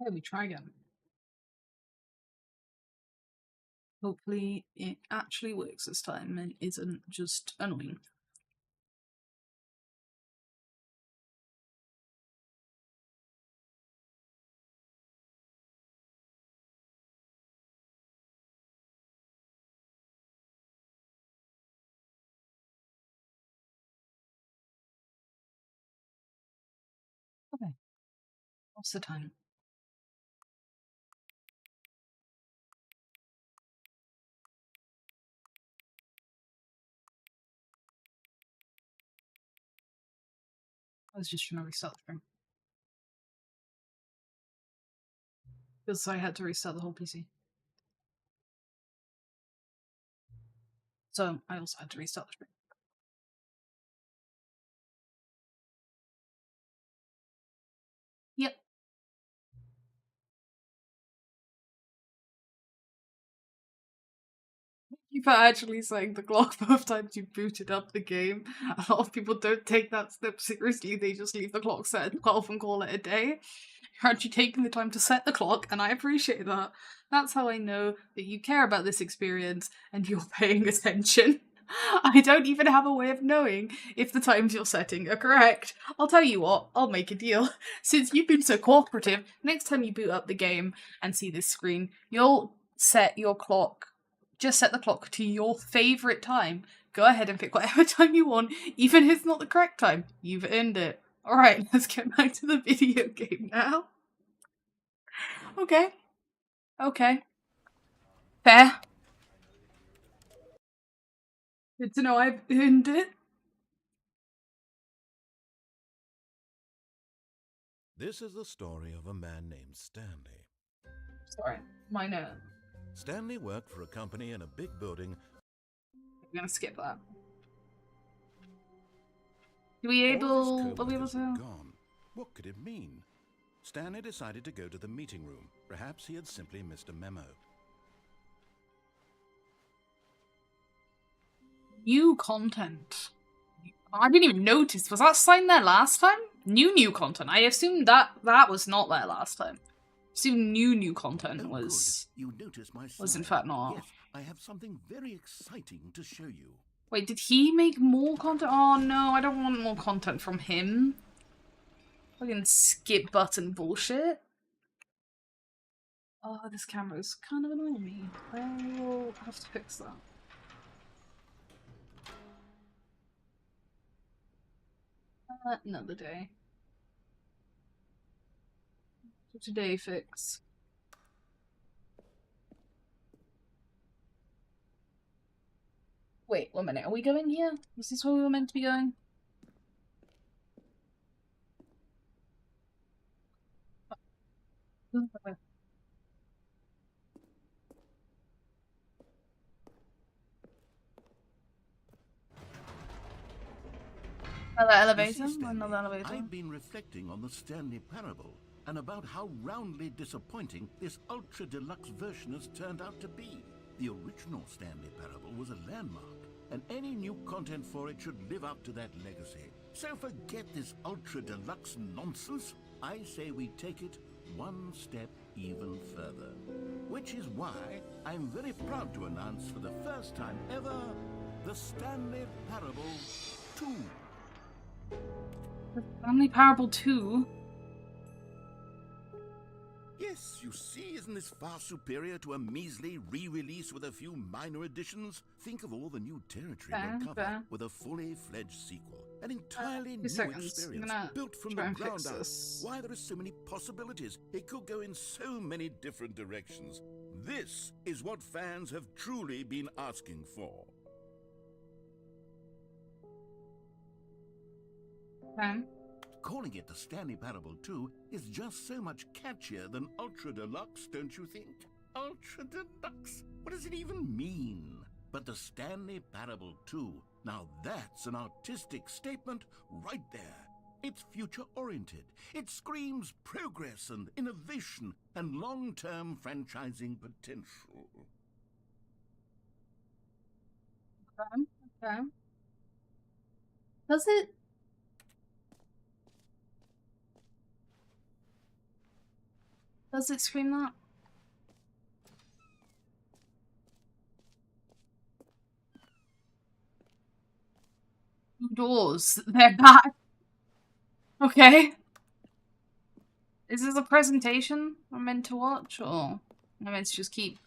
Okay, we try again. Hopefully it actually works this time and isn't just annoying. Okay, what's the time? I was just trying to restart the stream. Because I had to restart the whole PC. So I also had to restart the stream. Yep. You for actually saying the clock both times you booted up the game. A lot of people don't take that step seriously, they just leave the clock set at 12 and call it a day. You're actually taking the time to set the clock, and I appreciate that. That's how I know that you care about this experience and you're paying attention. I don't even have a way of knowing if the times you're setting are correct. I'll tell you what, I'll make a deal. Since you've been so cooperative, next time you boot up the game and see this screen, you'll set your clock. Just set the clock to your favourite time. Go ahead and pick whatever time you want, even if it's not the correct time. You've earned it. Alright, let's get back to the video game now. Okay. Okay. Fair. Good to know I've earned it. This is the story of a man named Stanley. Sorry, minor. Stanley worked for a company in a big building. I'm gonna skip that. Are we able to? Gone. What could it mean? Stanley decided to go to the meeting room. Perhaps he had simply missed a memo. New content. I didn't even notice. Was that sign there last time? New content. I assumed that was not there last time. I assumed new content was. Good. You noticed my sign. Was in fact not. Yes, I have something very exciting to show you. Wait, did he make more content? Oh no, I don't want more content from him. Fucking skip button bullshit. Oh, this camera's kind of annoying me. I will have to fix that. Another day. Today fix. Wait, 1 minute. Are we going here? Is this where we were meant to be going? Another elevator? See, Stanley, Another elevator. I've been reflecting on the Stanley parable and about how roundly disappointing this ultra deluxe version has turned out to be. The original Stanley parable was a landmark, and any new content for it should live up to that legacy. So forget this ultra deluxe nonsense. I say we take it one step even further. Which is why I'm very proud to announce for the first time ever, the Stanley Parable 2. The Stanley Parable 2? Yes, you see, isn't this far superior to a measly re-release with a few minor additions? Think of all the new territory they'll cover with a fully fledged sequel. An entirely new experience, built from the ground up. Why there are so many possibilities. It could go in so many different directions. This is what fans have truly been asking for. Calling it the Stanley Parable 2 is just so much catchier than Ultra Deluxe, don't you think? Ultra Deluxe? What does it even mean? But the Stanley Parable 2, now that's an artistic statement right there. It's future-oriented. It screams progress and innovation and long-term franchising potential. Okay. Does it? Does it scream that? Doors. They're back. Okay. Is this a presentation I'm meant to watch, or am I meant to just keep...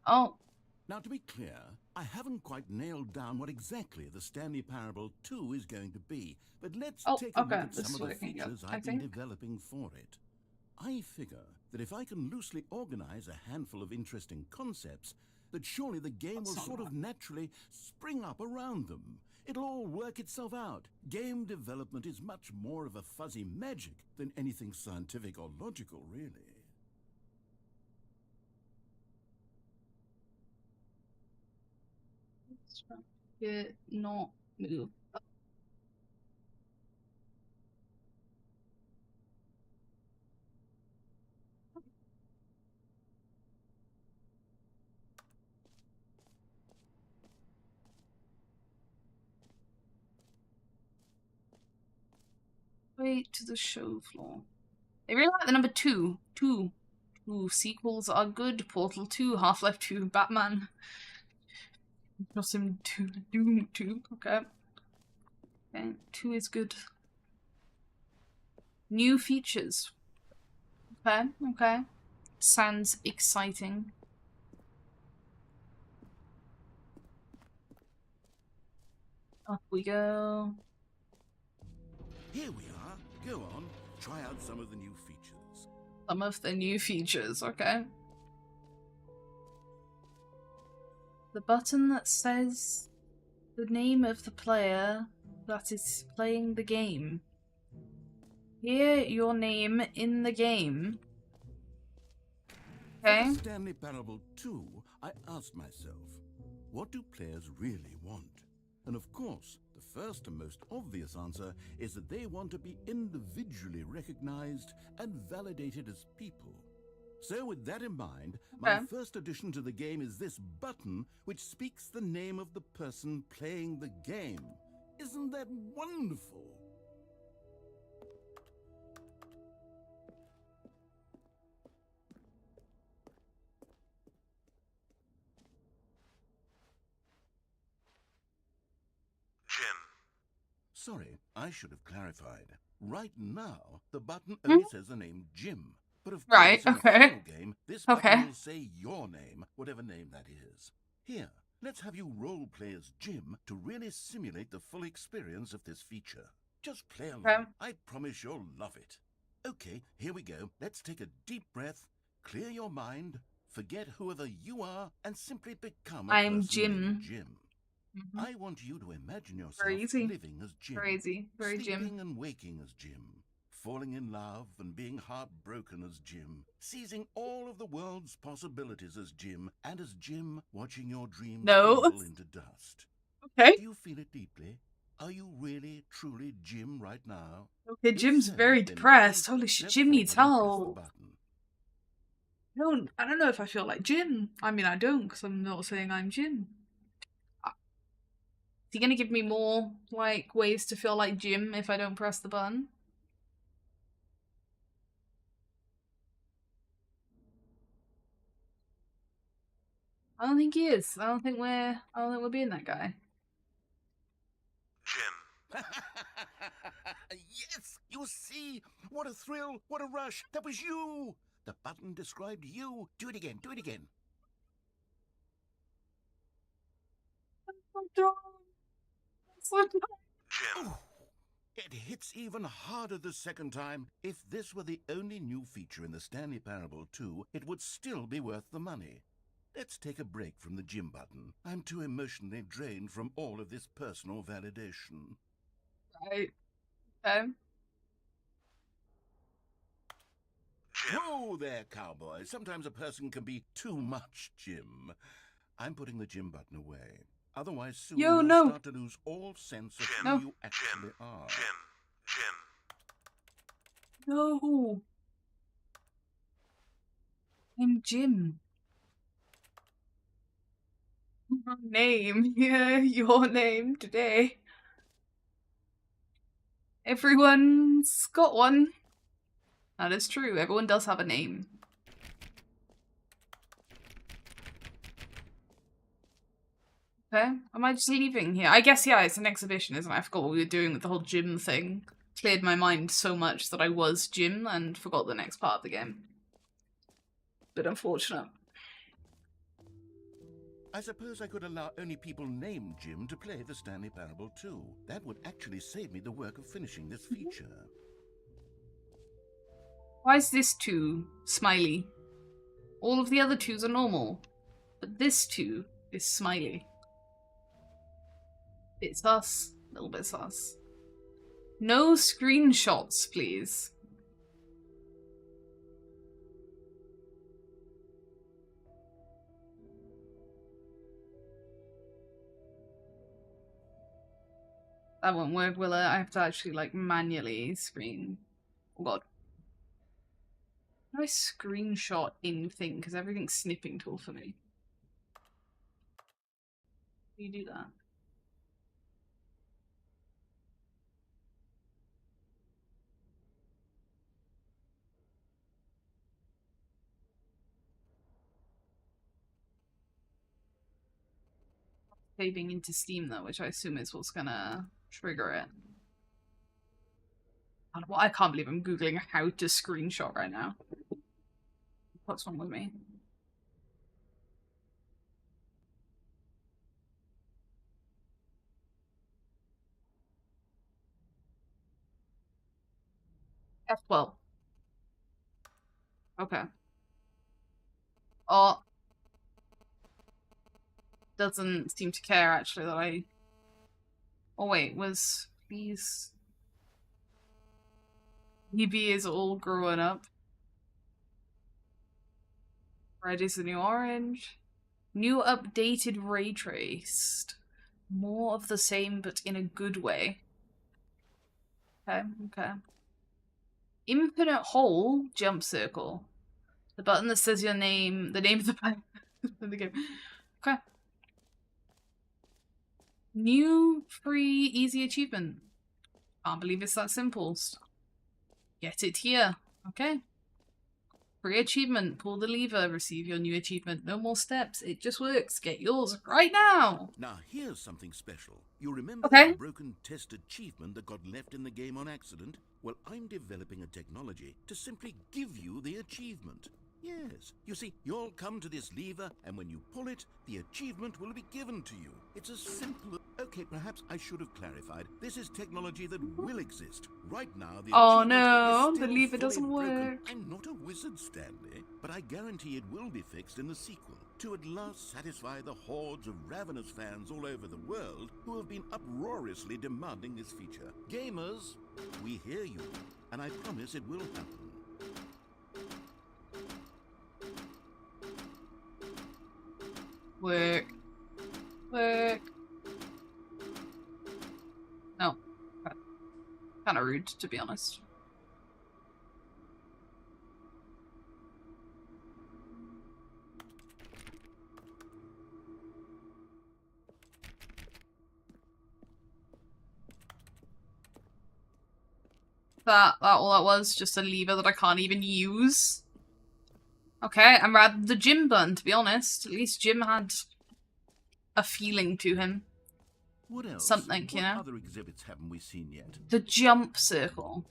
Oh. Now, to be clear, I haven't quite nailed down what exactly the Stanley Parable 2 is going to be, but let's take a look at some of the features I've been developing for it. I figure that if I can loosely organize a handful of interesting concepts, that surely the game will sort of naturally spring up around them. It'll all work itself out. Game development is much more of a fuzzy magic than anything scientific or logical, really. Not move. Way to the show floor. I really like the number 2. 2. Ooh, sequels are good. Portal 2, Half-Life 2, Batman. Nothing 2, Doom 2. Okay. Okay, 2 is good. New features. Okay, okay. Sounds exciting. Up we go. Here we are. Go on. Try out some of the new features. Some of the new features, okay. The button that says the name of the player that is playing the game. Hear your name in the game. Okay. For the Stanley Parable 2, I asked myself, what do players really want? And of course, the first and most obvious answer is that they want to be individually recognized and validated as people. So with that in mind, my first addition to the game is this button which speaks the name of the person playing the game. Isn't that wonderful? Jim. Sorry, I should have clarified. Right now, the button only says the name Jim. But of course, in the final game, this button will say your name, whatever name that is. Here, let's have you role-play as Jim to really simulate the full experience of this feature. Just play along. I promise you'll love it. Okay, here we go. Let's take a deep breath, clear your mind, forget whoever you are, and simply become a person named Jim. I want you to imagine yourself living as Jim. Sleeping and waking as Jim. Falling in love and being heartbroken as Jim. Seizing all of the world's possibilities as Jim. And as Jim, watching your dreams crumble into dust. Okay. Do you feel it deeply? Are you really, truly Jim right now? Okay, Jim's very depressed. Holy shit, Jim needs help. I don't know if I feel like Jim. I mean, I don't, because I'm not saying I'm Jim. Is he gonna give me more, like, ways to feel like Jim if I don't press the button? I don't think he is. I don't think we're being that guy. Jim. Yes! You see? What a thrill! What a rush! That was you! The button described you. Do it again. Do it again. Jim. It hits even harder the second time. If this were the only new feature in the Stanley Parable 2, it would still be worth the money. Let's take a break from the Jim button. I'm too emotionally drained from all of this personal validation. Right. Okay. Whoa there, cowboy. Sometimes a person can be too much Jim. I'm putting the Jim button away. Otherwise, soon you'll start to lose all sense of who you actually are. Jim. No. I'm Jim. Name. Yeah, your name today. Everyone's got one. That is true. Everyone does have a name. Okay. Am I just leaving here? I guess, yeah, it's an exhibition, isn't it? I forgot what we were doing with the whole gym thing. Cleared my mind so much that I was Jim and forgot the next part of the game. Bit unfortunate. I suppose I could allow only people named Jim to play the Stanley Parable too. That would actually save me the work of finishing this feature. Why is this 2 smiley? All of the other 2s are normal. But this 2 is smiley. Bit sus. A little bit sus. No screenshots, please. That won't work, will it? I have to actually, like, manually screen. Oh god. How do I screenshot in thing? Because everything's snipping tool for me. How do you do that? Saving into Steam though, which I assume is what's gonna trigger it. Well, I can't believe I'm googling how to screenshot right now. What's wrong with me? F12. Okay. Oh. Doesn't seem to care actually that I... Oh wait, was these... EB is all growing up. Red is the new orange. New updated ray traced. More of the same but in a good way. Okay, okay. Infinite hole jump circle. The button that says your name, the name of the game. Okay. New free easy achievement. Can't believe it's that simple. Get it here. Okay. Free achievement. Pull the lever. Receive your new achievement. No more steps. It just works. Get yours right now. Now here's something special. You remember Okay. that broken test achievement that got left in the game on accident? Well, I'm developing a technology to simply give you the achievement. Yes. You see, you'll come to this lever, and when you pull it, the achievement will be given to you. It's as simple as... Okay, perhaps I should have clarified. This is technology that will exist. Right now, the Oh achievement no, is the still lever fully doesn't broken. work. I'm not a wizard, Stanley, but I guarantee it will be fixed in the sequel to at last satisfy the hordes of ravenous fans all over the world who have been uproariously demanding this feature. Gamers, we hear you, and I promise it will happen. Work. Work. No. Kind of rude, to be honest. That all that was, just a lever that I can't even use. Okay, I'm rather the Jim button, to be honest. At least Jim had a feeling to him. What else? Something, what you know? other exhibits haven't we seen yet? The jump circle.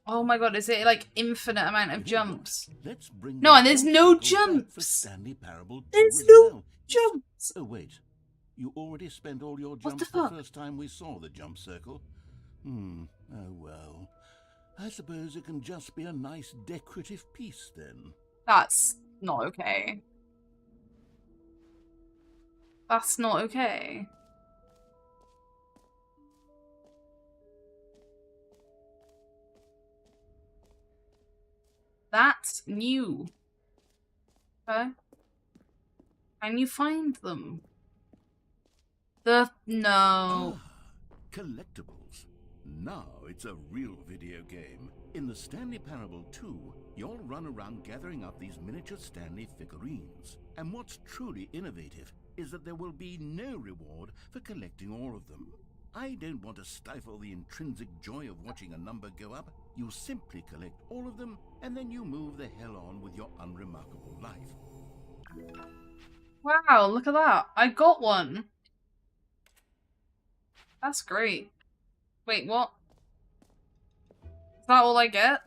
Oh my god, is it like infinite amount of You know what? jumps? Let's bring No, the and there's jump no circle back for jumps. Stanley Parable 2 There's as no well. jumps. Oh wait, you already spent all your What the jumps fuck? first time we saw the jump circle. Oh well. I suppose it can just be a nice decorative piece then. That's not okay. That's not okay. That's new. Okay. Can you find them? No. Ah, collectibles. Now it's a real video game. In the Stanley Parable 2, you'll run around gathering up these miniature Stanley figurines. And what's truly innovative is that there will be no reward for collecting all of them. I don't want to stifle the intrinsic joy of watching a number go up. You simply collect all of them, and then you move the hell on with your unremarkable life. Wow, look at that. I got one. That's great. Wait, what? Is that all I get?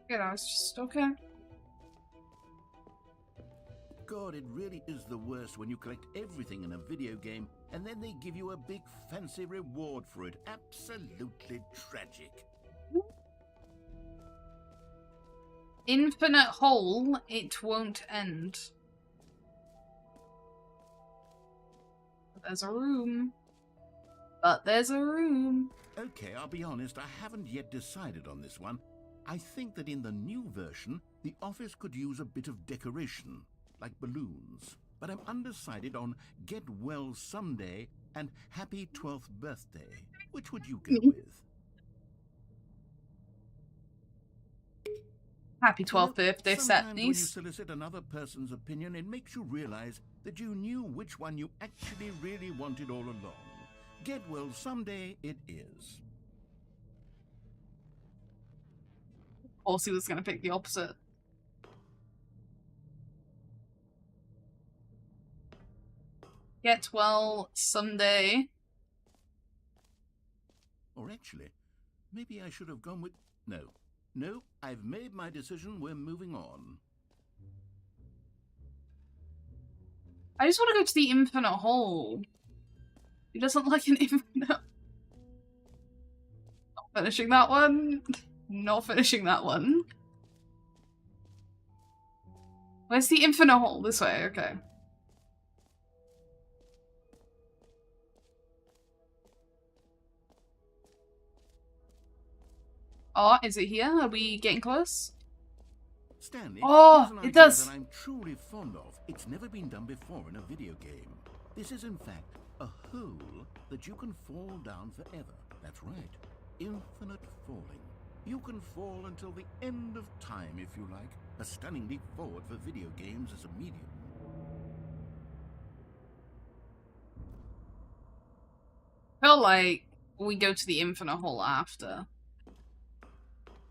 Yeah, that was just okay. God, it really is the worst when you collect everything in a video game and then they give you a big fancy reward for it. Absolutely tragic. Infinite hole, it won't end. There's a room. But there's a room. Okay, I'll be honest, I haven't yet decided on this one. I think that in the new version, the office could use a bit of decoration, like balloons. But I'm undecided on Get Well Someday and Happy 12th Birthday. Which would you go with? Happy 12th birthday, sometimes when you Setnies. solicit another person's opinion, it makes you realize that you knew which one you actually really wanted all along. Get Well Someday it is. Of course he was going to pick the opposite. Get well someday. Or actually, maybe I should have gone with... No, I've made my decision. We're moving on. I just want to go to the infinite hole. He doesn't like an infinite... Not finishing that one. Not finishing that one. Where's the infinite hole? This way, okay. Oh, is it here? Are we getting close? Stanley, Oh, here's an it idea does. that I'm truly fond of. It's never been done before in a video game. This is, in fact, a hole that you can fall down forever. That's right. Infinite falling. You can fall until the end of time, if you like. A stunning leap forward for video games as a medium. Feel like we go to the infinite hole after.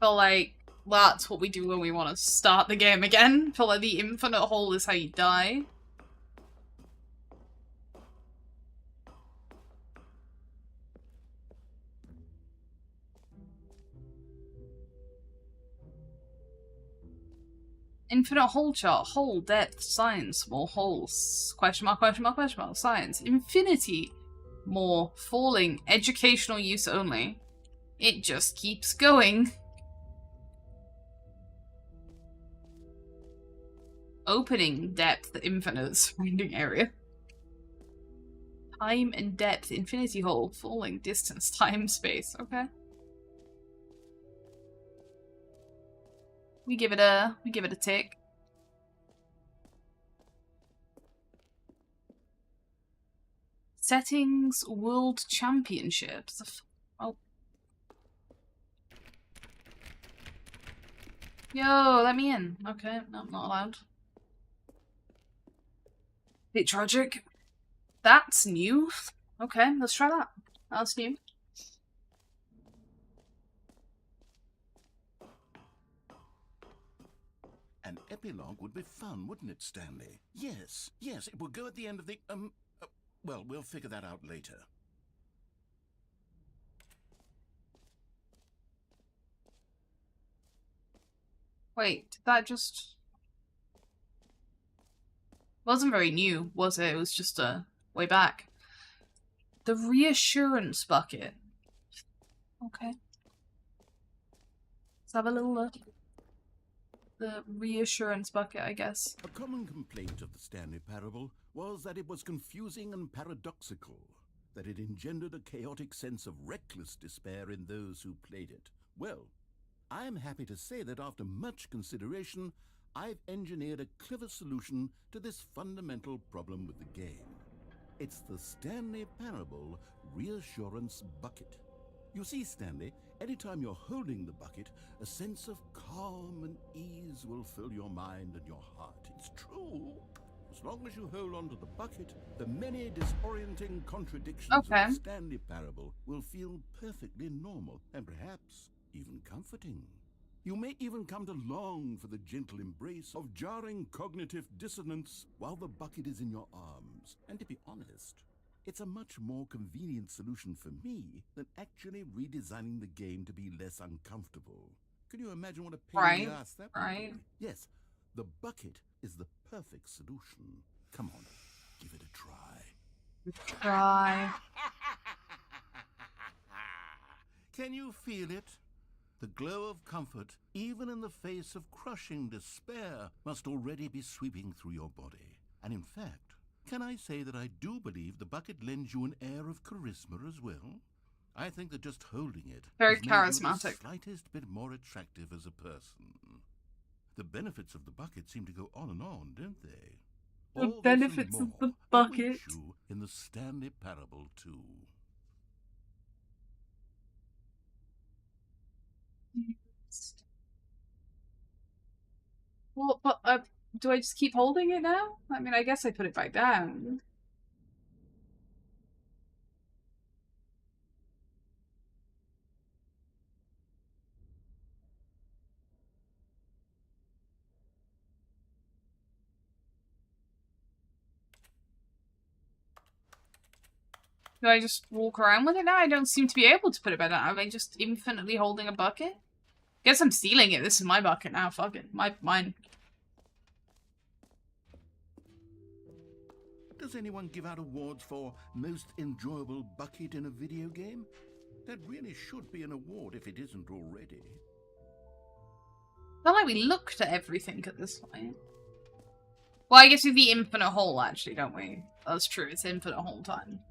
Feel like that's what we do when we want to start the game again. Feel like the infinite hole is how you die. Infinite hole chart, hole, depth, science, more holes, question mark, question mark, question mark, science, infinity, more, falling, educational use only. It just keeps going. Opening, depth, infinite, surrounding area. Time and depth, infinity hole, falling, distance, time, space, okay. We give it a tick. Settings, World Championships. Oh. Yo, let me in. Okay, no, not allowed. Bit tragic. That's new. Okay, let's try that. That's new. An epilogue would be fun, wouldn't it, Stanley? Yes, it would go at the end of the, well, we'll figure that out later. Wait, did that just... Wasn't very new, was it? It was just way back. The reassurance bucket. Okay. Let's have a little look. The reassurance bucket, I guess. A common complaint of the Stanley Parable was that it was confusing and paradoxical, that it engendered a chaotic sense of reckless despair in those who played it. Well, I am happy to say that after much consideration, I've engineered a clever solution to this fundamental problem with the game. It's the Stanley Parable Reassurance Bucket. You see, Stanley, anytime you're holding the bucket, a sense of calm and ease will fill your mind and your heart. It's true. As long as you hold on to the bucket, the many disorienting contradictions Okay. of the Stanley Parable will feel perfectly normal and perhaps even comforting. You may even come to long for the gentle embrace of jarring cognitive dissonance while the bucket is in your arms. And to be honest, it's a much more convenient solution for me than actually redesigning the game to be less uncomfortable. Can you imagine what a pain in the ass that would be? Yes, the bucket is the perfect solution. Come on, give it a try. Try. Can you feel it? The glow of comfort, even in the face of crushing despair, must already be sweeping through your body. And in fact, can I say that I do believe the bucket lends you an air of charisma as well? I think that just holding it Very has made you charismatic. the slightest bit more attractive as a person. The benefits of the bucket seem to go on and on, don't they? The All this and benefits of more the await bucket. you in the Stanley Parable too. Well, but do I just keep holding it now? I mean, I guess I put it back down. Do I just walk around with it now? I don't seem to be able to put it back down. Am I just infinitely holding a bucket? Guess I'm stealing it. This is my bucket now. Fuck it. Mine. Does anyone give out awards for most enjoyable bucket in a video game? That really should be an award if it isn't already. Not like we looked at everything at this point. Well, I guess with the infinite hole, actually, don't we? That's true. It's infinite hole time.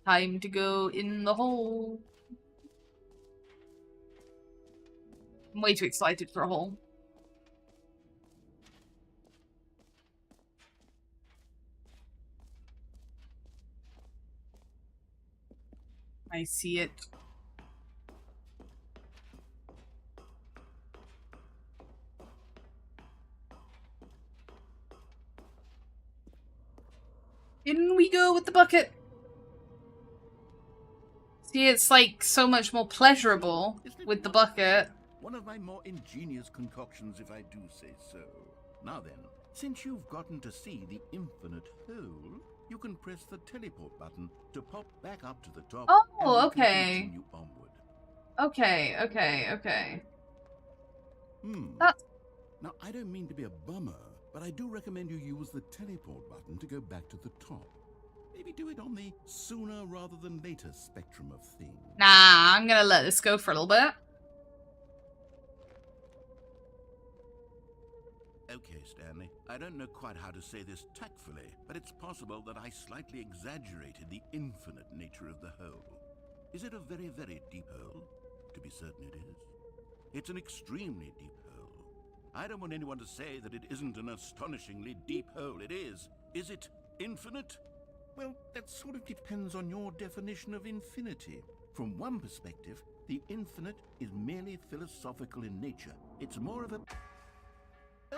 Time to go in the hole. I'm way too excited for a hole. I see it. In we go with the bucket. See, it's like so much more pleasurable with the bucket. One of my more ingenious concoctions, if I do say so. Now then, since you've gotten to see the infinite hole, you can press the teleport button to pop back up to the top. Oh, and you can okay. continue onward. Okay. Now, I don't mean to be a bummer, but I do recommend you use the teleport button to go back to the top. Maybe do it on the sooner rather than later spectrum of things. Nah, I'm gonna let this go for a little bit. Okay, Stanley, I don't know quite how to say this tactfully, but it's possible that I slightly exaggerated the infinite nature of the hole. Is it a very, very deep hole? To be certain it is. It's an extremely deep hole. I don't want anyone to say that it isn't an astonishingly deep hole. It is. Is it infinite? Well, that sort of depends on your definition of infinity. From one perspective, the infinite is merely philosophical in nature. It's more of a...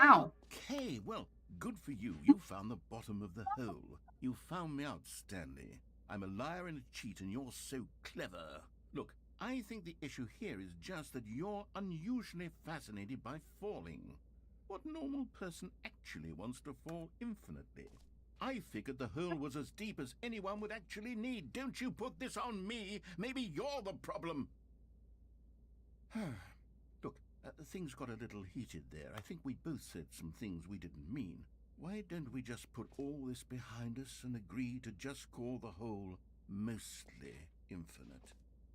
Ow. Okay, well, good for you. You found the bottom of the hole. You found me out, Stanley. I'm a liar and a cheat, and you're so clever. Look, I think the issue here is just that you're unusually fascinated by falling. What normal person actually wants to fall infinitely? I figured the hole was as deep as anyone would actually need. Don't you put this on me. Maybe you're the problem. Look, things got a little heated there. I think we both said some things we didn't mean. Why don't we just put all this behind us and agree to just call the hole mostly infinite?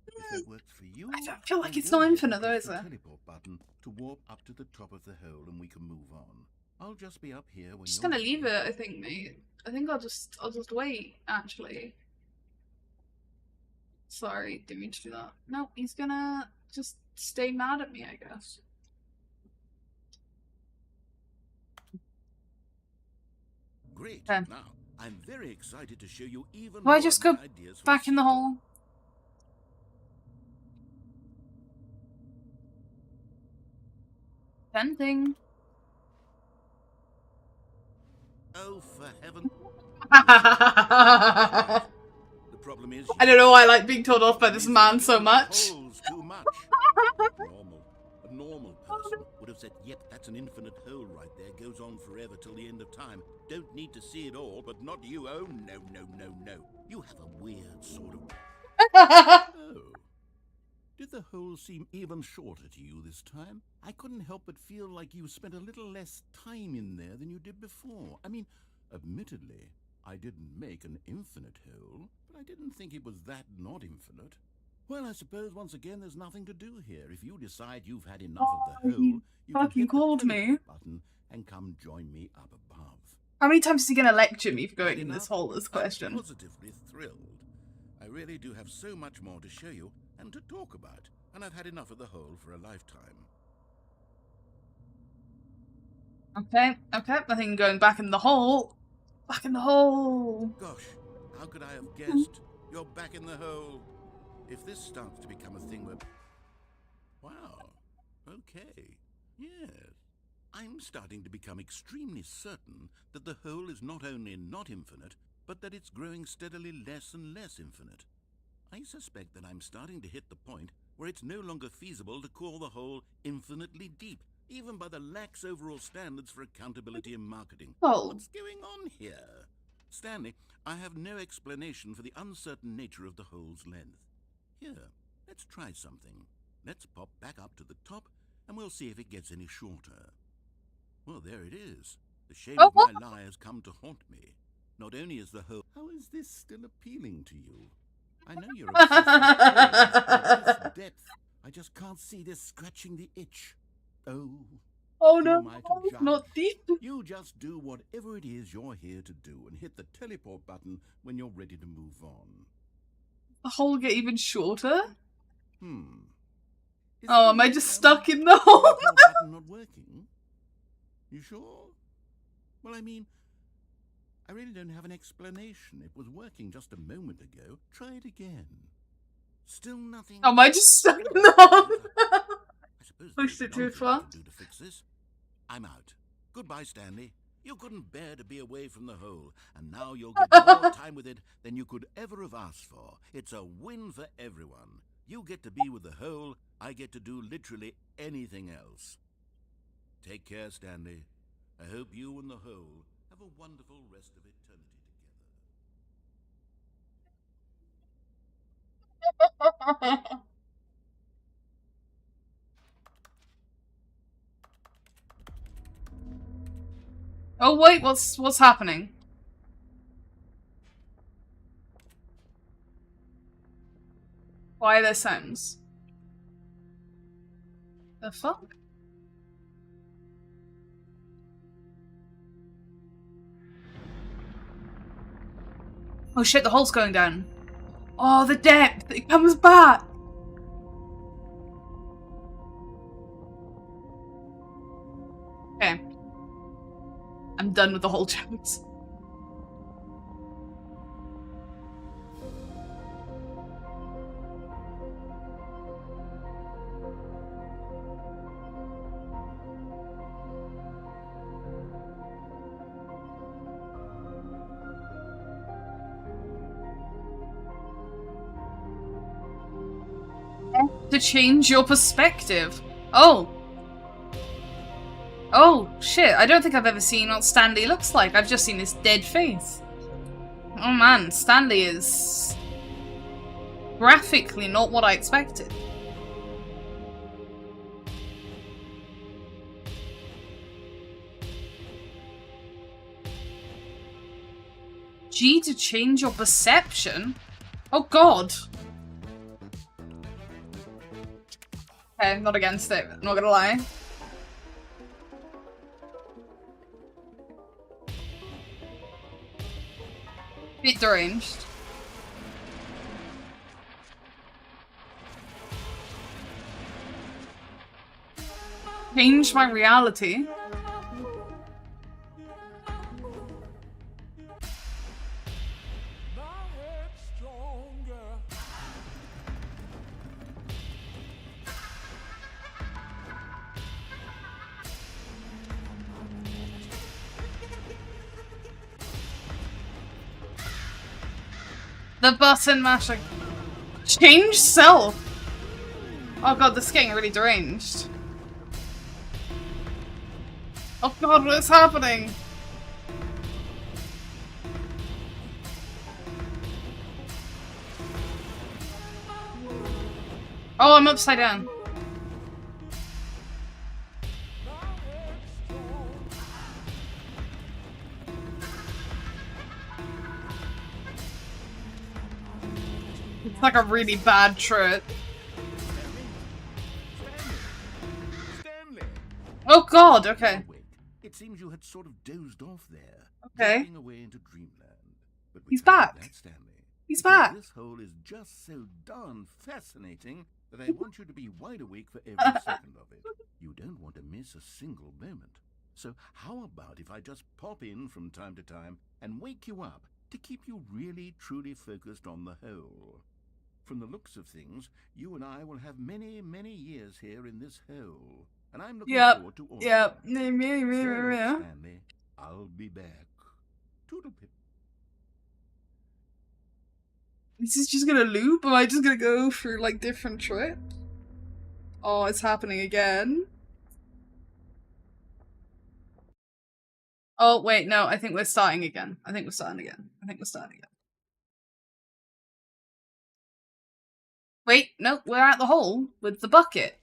If that works for you, I don't feel like then it's go not ahead infinite and though, press is the it? teleport button to warp up to the top of the hole, and we can move on. I'll just be up here when Just you're gonna ready. leave it, I think, mate. I think I'll just wait, actually. Sorry, didn't mean to do that. No, he's gonna just stay mad at me, I guess. Great. Okay. Now, I'm very excited to show you even Do I more just of go my ideas for back in the sequel. hole? Venting. Oh, for heaven. I The problem is don't know why I like being told off by this man so much. holes too much. A normal person would have said, yep, that's an infinite hole right there. Goes on forever till the end of time. Don't need to see it all, but not you. Oh, no, no, no, no. You have a weird sort of... Oh. Did the hole seem even shorter to you this time? I couldn't help but feel like you spent a little less time in there than you did before. I mean, admittedly, I didn't make an infinite hole, but I didn't think it was that not infinite. Well, I suppose once again there's nothing to do here. If you decide you've had enough of the hole, you can fucking hit called the me. teleport button and come join me up above. How many times is he gonna lecture me for going Had in this enough? hole? This question. I'm positively thrilled. I really do have so much more to show you and to talk about, and I've had enough of the hole for a lifetime. Okay. I think going back in the hole. Back in the hole. Gosh, how could I have guessed? You're back in the hole. If this starts to become a thing where... Wow. Okay. Yes. I'm starting to become extremely certain that the hole is not only not infinite, but that it's growing steadily less and less infinite. I suspect that I'm starting to hit the point where it's no longer feasible to call the hole infinitely deep, even by the lax overall standards for accountability in marketing. Oh. What's going on here? Stanley, I have no explanation for the uncertain nature of the hole's length. Here, let's try something. Let's pop back up to the top, and we'll see if it gets any shorter. Well, there it is. The shame of my lie has come to haunt me. Not only is the hole... How is this still appealing to you? I know you're obsessed with holes, but at this depth, I just can't see this scratching the itch. Oh. Oh Who no, am I to judge? not deep. You just do whatever it is you're here to do and hit the teleport button when you're ready to move on. The hole get even shorter? Is Oh, the, am I just stuck in the hole? teleport button not working? You sure? Well, I mean, I really don't have an explanation. It was working just a moment ago. Try it again. Still nothing. Am I just stuck in the hole? I suppose Pushed there's it too nothing far. I can do to fix this. I'm out. Goodbye, Stanley. You couldn't bear to be away from the hole, and now you'll get more time with it than you could ever have asked for. It's a win for everyone. You get to be with the hole, I get to do literally anything else. Take care, Stanley. I hope you and the hole have a wonderful rest of eternity together. Oh wait, what's happening? Why are there sounds? The fuck? Oh shit, the hole's going down. Oh, the depth! It comes back! Okay. I'm done with the whole jokes. To change your perspective. Oh. Oh, shit. I don't think I've ever seen what Stanley looks like. I've just seen his dead face. Oh man, Stanley is graphically not what I expected. G to change your perception? Oh god. Okay, I'm not against it, not gonna lie. Bit deranged. Change my reality. The button mashing. Change self! Oh god, this is getting really deranged. Oh god, what is happening? Oh, I'm upside down. It's like a really bad trip. Stanley! Oh god, okay. It seems you had sort of dozed off there. Okay. Drifting away into dreamland. But we He's can't back. do that, Stanley. He's Because back. This hole is just so darn fascinating that I want you to be wide awake for every second of it. You don't want to miss a single moment. So how about if I just pop in from time to time and wake you up to keep you really truly focused on the hole? From the looks of things, you and I will have many, many years here in this hole. And I'm looking forward to all of Yep. them. So, Stanley, I'll be back. Toodlepip. Is this just gonna loop? Am I just gonna go through like different trips? Oh, it's happening again. Oh, wait, no, I think we're starting again. I think we're starting again. Wait, no, we're at the hole with the bucket.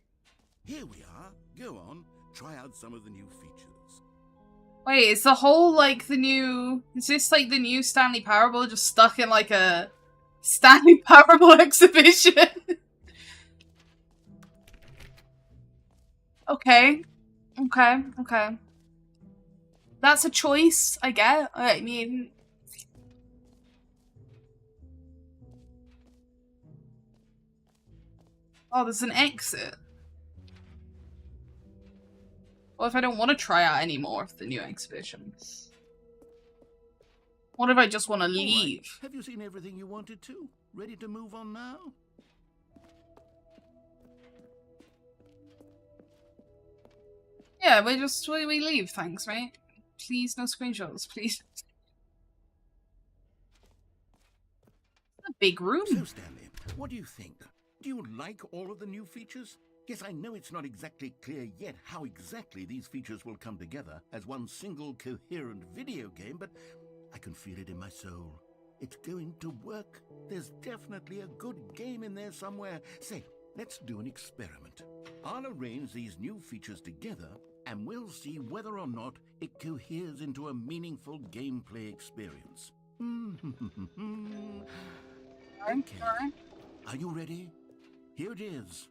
Here we are. Go on. Try out some of the new features. Wait, is the hole like the new... Is this like the new Stanley Parable just stuck in like a Stanley Parable exhibition? Okay. That's a choice, I get. I mean... Oh, there's an exit. What if I don't want to try out any more of the new exhibitions? What if I just want to leave? Right. Have you seen everything you wanted to? Ready to move on now? Yeah, we leave, thanks, right? Please, no screenshots, please. A big room. So, Stanley, what do you think? Do you like all of the new features? Yes, I know it's not exactly clear yet how exactly these features will come together as one single coherent video game, but I can feel it in my soul. It's going to work. There's definitely a good game in there somewhere. Say, let's do an experiment. I'll arrange these new features together, and we'll see whether or not it coheres into a meaningful gameplay experience. Okay. Are you ready? Here it is.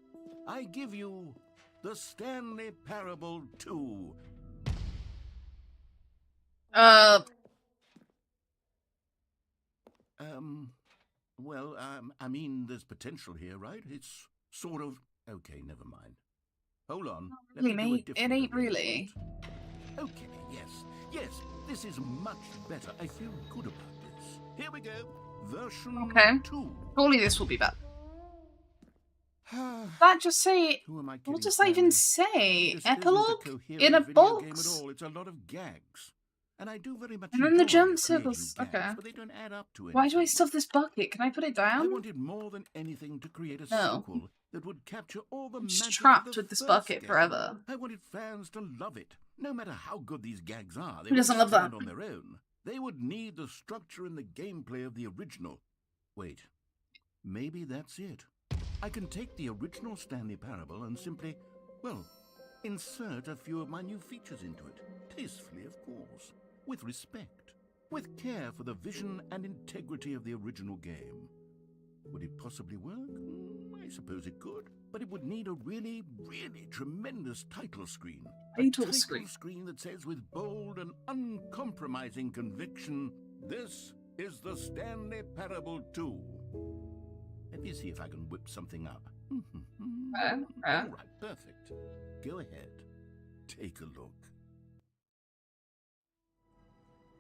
I give you the Stanley Parable 2. Well, I mean, there's potential here, right? It's sort of... Okay, never mind. Hold on. Let Really, me do a mate? It different ain't really. arrangement. Okay, yes, this is much better. I feel good about this. Here we go. Version 2. Surely this will be better. That just say... Who am I What kidding, does that even Stanley? say? This isn't Epilogue? coherent In a video game box? at all. It's a lot of gags. And I do very much And then the enjoy jump creating circles. gags, Okay. but they don't add up to Why do I anything. stuff this bucket? Can I put it I down? wanted more than anything to create a No. sequel that would capture all the I'm just magic trapped of the with this first bucket game. forever. I wanted fans to love it. No matter how good these gags are, they Who doesn't won't love stand that? on their own. They would need the structure and the gameplay of the original. Wait, maybe that's it. I can take the original Stanley Parable and simply, well, insert a few of my new features into it. Tastefully, of course. With respect. With care for the vision and integrity of the original game. Would it possibly work? I suppose it could. But it would need a really, really tremendous title screen. Title screen. Screen that says with bold and uncompromising conviction, "This is the Stanley Parable 2. Let me see if I can whip something up. All right, perfect. Go ahead. Take a look.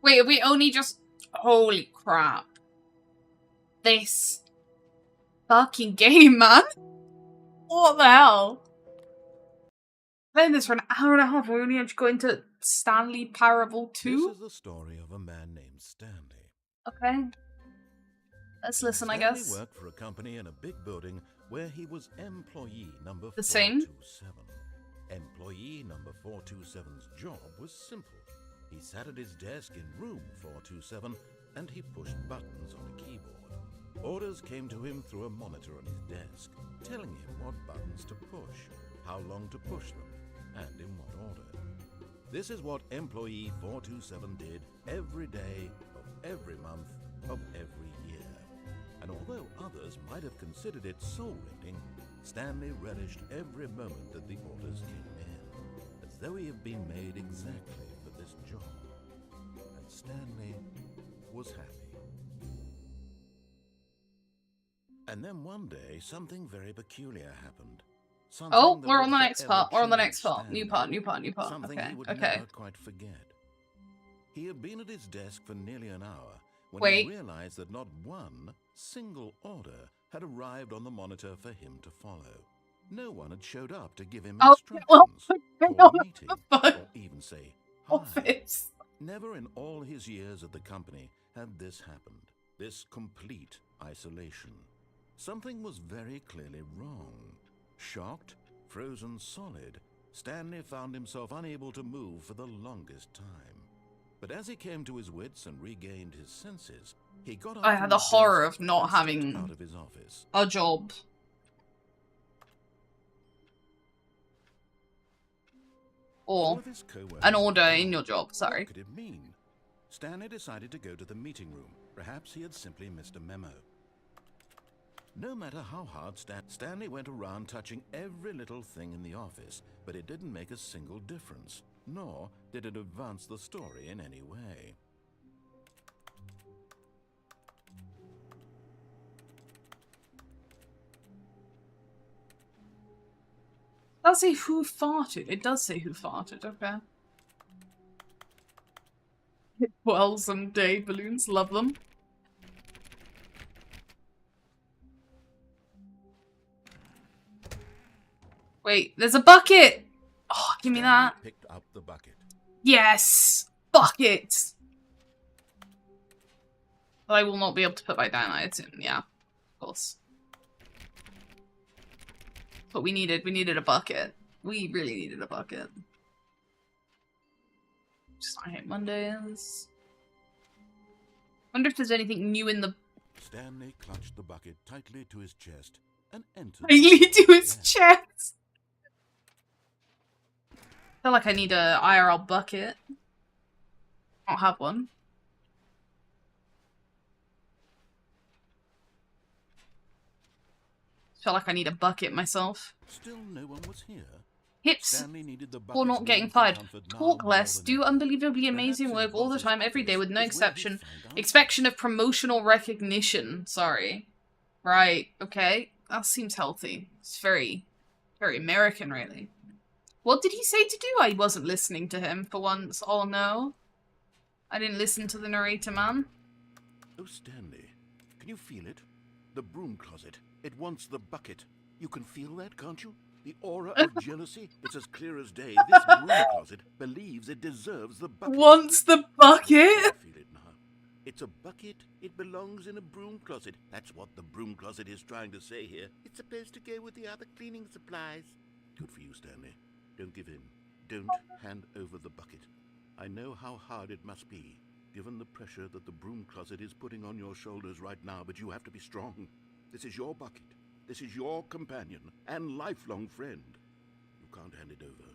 Wait, have we only just... Holy crap. This fucking game, man. What the hell? Playing this for an hour and a half, we only actually got into Stanley Parable 2? This is the story of a man named Stanley. Okay. Let's listen, I Stanley guess. worked for a company in a big building where he was employee number The same? 427. Employee number 427's job was simple. He sat at his desk in room 427 and he pushed buttons on a keyboard. Orders came to him through a monitor on his desk, telling him what buttons to push, how long to push them, and in what order. This is what employee 427 did every day of every month of every year. And although others might have considered it soul-rending, Stanley relished every moment that the orders came in, as though he had been made exactly for this job. And Stanley was happy. And then one day, something very peculiar happened. Something Oh, that we're would on the next forever part. We're on the change next part. Stanley. New part, new part, new part. Something Okay, he would okay. never quite forget. He had been at his desk for nearly an hour when Wait. he realized that not one single order had arrived on the monitor for him to follow. No one had showed up to give him Oh, instructions, well, call a meeting, fuck. or even say hi. Office. Never in all his years at the company had this happened. This complete isolation. Something was very clearly wrong. Shocked, frozen solid, Stanley found himself unable to move for the longest time. But as he came to his wits and regained his senses, he got up I from had the his horror desk of not and stepped having out of his office. a job. All Or of his co-workers an order were in gone. your job, sorry. What could it mean? Stanley decided to go to the meeting room. Perhaps he had simply missed a memo. No matter how hard Stanley went around touching every little thing in the office, but it didn't make a single difference, nor did it advance the story in any way. Does say who farted? It does say who farted, okay. Well, some day balloons, love them. Wait, there's a bucket! Oh, give me Stanley that. picked up the bucket. Yes! Bucket! I will not be able to put back down, I assume. Yeah, of course. But we needed a bucket. We really needed a bucket. Just I hate Mondays. Wonder if there's anything new in the Stanley clutched the bucket tightly to his chest and entered. tightly the to his nest. chest. I feel like I need a IRL bucket. I don't have one. I feel like I need a bucket myself. Still no one was here. Hips Stanley needed the for bucket's not getting warmth and fired. comfort now Talk more less. than Do ever. unbelievably amazing Perhaps work his all the boss's time, every day, with no office is where he'd exception. find out. Exception of promotional recognition. Sorry. Right. Okay. That seems healthy. It's very, very American, really. What did he say to do? I wasn't listening to him for once. Oh no. I didn't listen to the narrator, man. Oh, Stanley, can you feel it? The broom closet. It wants the bucket. You can feel that, can't you? The aura of jealousy. It's as clear as day. This broom closet believes it deserves the bucket. Wants the bucket? I feel it now. It's a bucket. It belongs in a broom closet. That's what the broom closet is trying to say here. It's supposed to go with the other cleaning supplies. Good for you, Stanley. Don't give in. Don't hand over the bucket. I know how hard it must be, given the pressure that the broom closet is putting on your shoulders right now, but you have to be strong. This is your bucket. This is your companion and lifelong friend. You can't hand it over.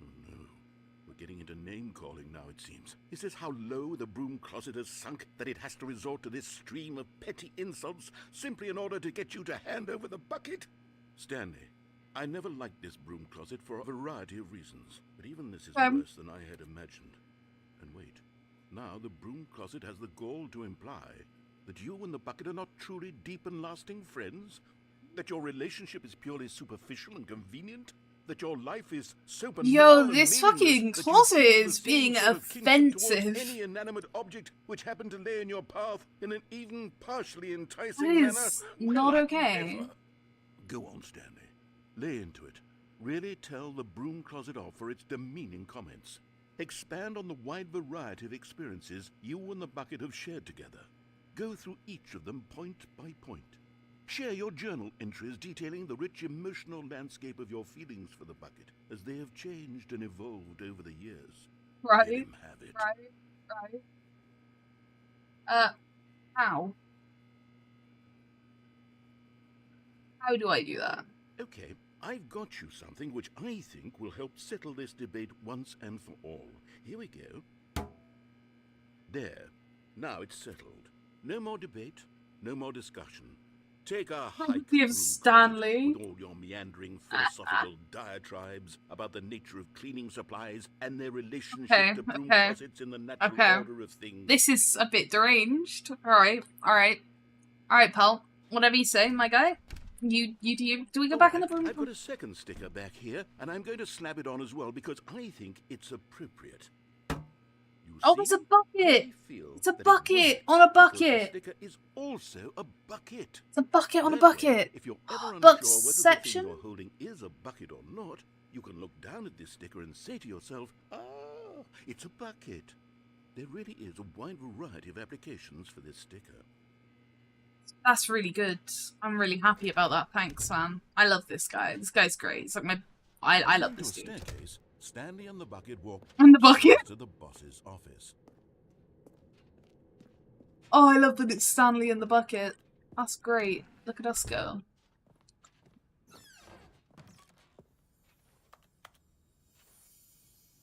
Oh no. We're getting into name-calling now, it seems. Is this how low the broom closet has sunk, that it has to resort to this stream of petty insults simply in order to get you to hand over the bucket? Stanley, I never liked this broom closet for a variety of reasons, but even this is worse than I had imagined. And wait, now the broom closet has the gall to imply that you and the bucket are not truly deep and lasting friends? That your relationship is purely superficial and convenient? That your life is so banal Yo, and this meaningless fucking that you closet feel is the same being sort of kinship towards offensive. any inanimate object which happened to lay in your path in an even partially enticing That manner? is Well, not I'd okay. never. Go on, Stanley. Lay into it. Really tell the broom closet off for its demeaning comments. Expand on the wide variety of experiences you and the bucket have shared together. Go through each of them point by point. Share your journal entries detailing the rich emotional landscape of your feelings for the bucket as they have changed and evolved over the years. Right. Let him have it. Right. How? How do I do that? Okay, I've got you something which I think will help settle this debate once and for all. Here we go. There. Now it's settled. No more debate, no more discussion. Take a hike Give through Stanley. with all your meandering philosophical diatribes about the nature of cleaning supplies and their relationship to broom closets in the natural order of things. This is a bit deranged. Alright, pal. Whatever you say, my guy. Do we go back in the broom? I've got a second sticker back here, and I'm going to slap it on as well because I think it's appropriate. Oh, there's a bucket! It's a bucket on a bucket! The sticker is also a bucket. It's a bucket on a bucket! If you're ever unsure whether the thing you're holding is a bucket or not, you can look down at this sticker and say to yourself, ah, it's a bucket. There really is a wide variety of applications for this sticker. That's really good. I'm really happy about that. Thanks, Sam. I love this guy. This guy's great. It's like I love this dude. Stanley and the bucket walked to the boss's office. Oh, I love that it's Stanley and the bucket. That's great. Look at us go.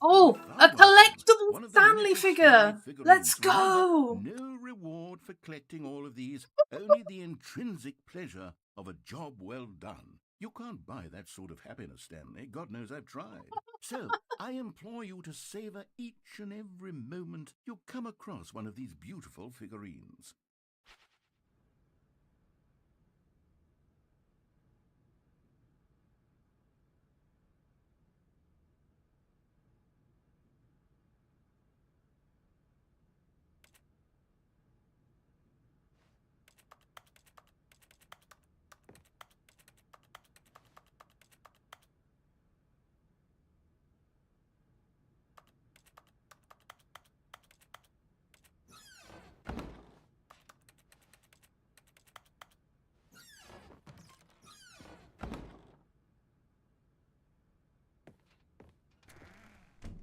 Oh, a collectible Stanley figure! Let's go! No reward for collecting all of these, only the intrinsic pleasure of a job well done. You can't buy that sort of happiness, Stanley. God knows I've tried. So, I implore you to savor each and every moment you come across one of these beautiful figurines.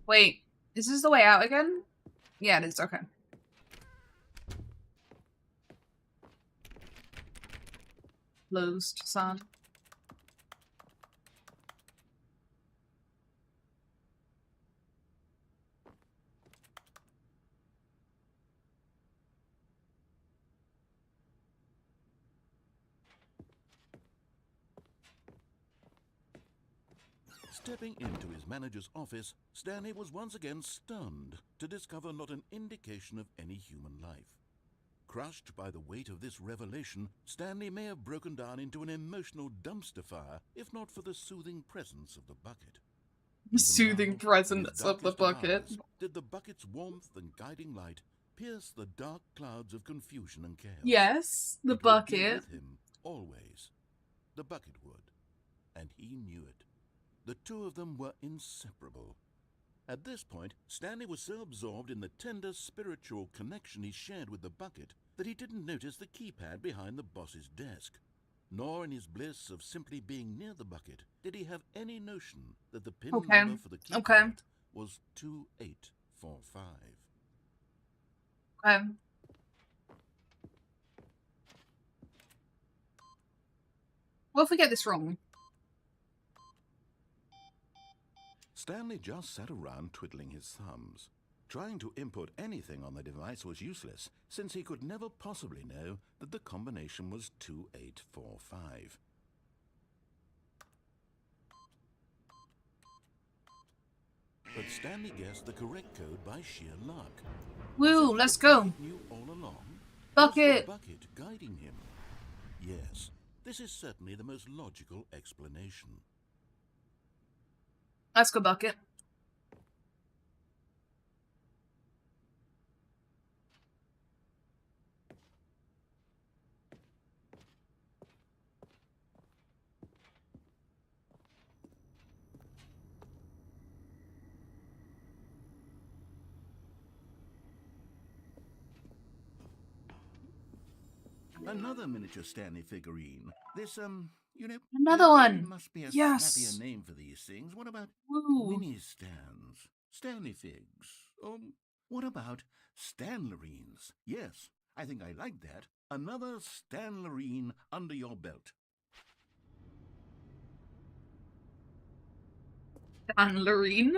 Wait, is this the way out again? Yeah, it is. Okay. Closed, son. Stepping into his manager's office, Stanley was once again stunned to discover not an indication of any human life. Crushed by the weight of this revelation, Stanley may have broken down into an emotional dumpster fire if not for the soothing presence of the bucket. The soothing presence of the bucket. Did the bucket's warmth and guiding light pierce the dark clouds of confusion and chaos? Yes, the It would be bucket. with him, always. The bucket would. And he knew it. The two of them were inseparable. At this point, Stanley was so absorbed in the tender spiritual connection he shared with the bucket that he didn't notice the keypad behind the boss's desk. Nor in his bliss of simply being near the bucket did he have any notion that the pin number for the keypad was 2845. Okay. What if we get this wrong? Stanley just sat around twiddling his thumbs. Trying to input anything on the device was useless, since he could never possibly know that the combination was 2845. But Stanley guessed the correct code by sheer luck. Woo, let's go. He knew all along. Bucket. Was the bucket guiding him? Yes, this is certainly the most logical explanation. Let's go, bucket. Another miniature Stanley figurine. This, you know... Another there one! must be a Yes! snappier name for these things. What about Woo! mini stands? Stanley figs? What about Stanlerines? Yes, I think I like that. Another Stanlerine under your belt. Stanlerine?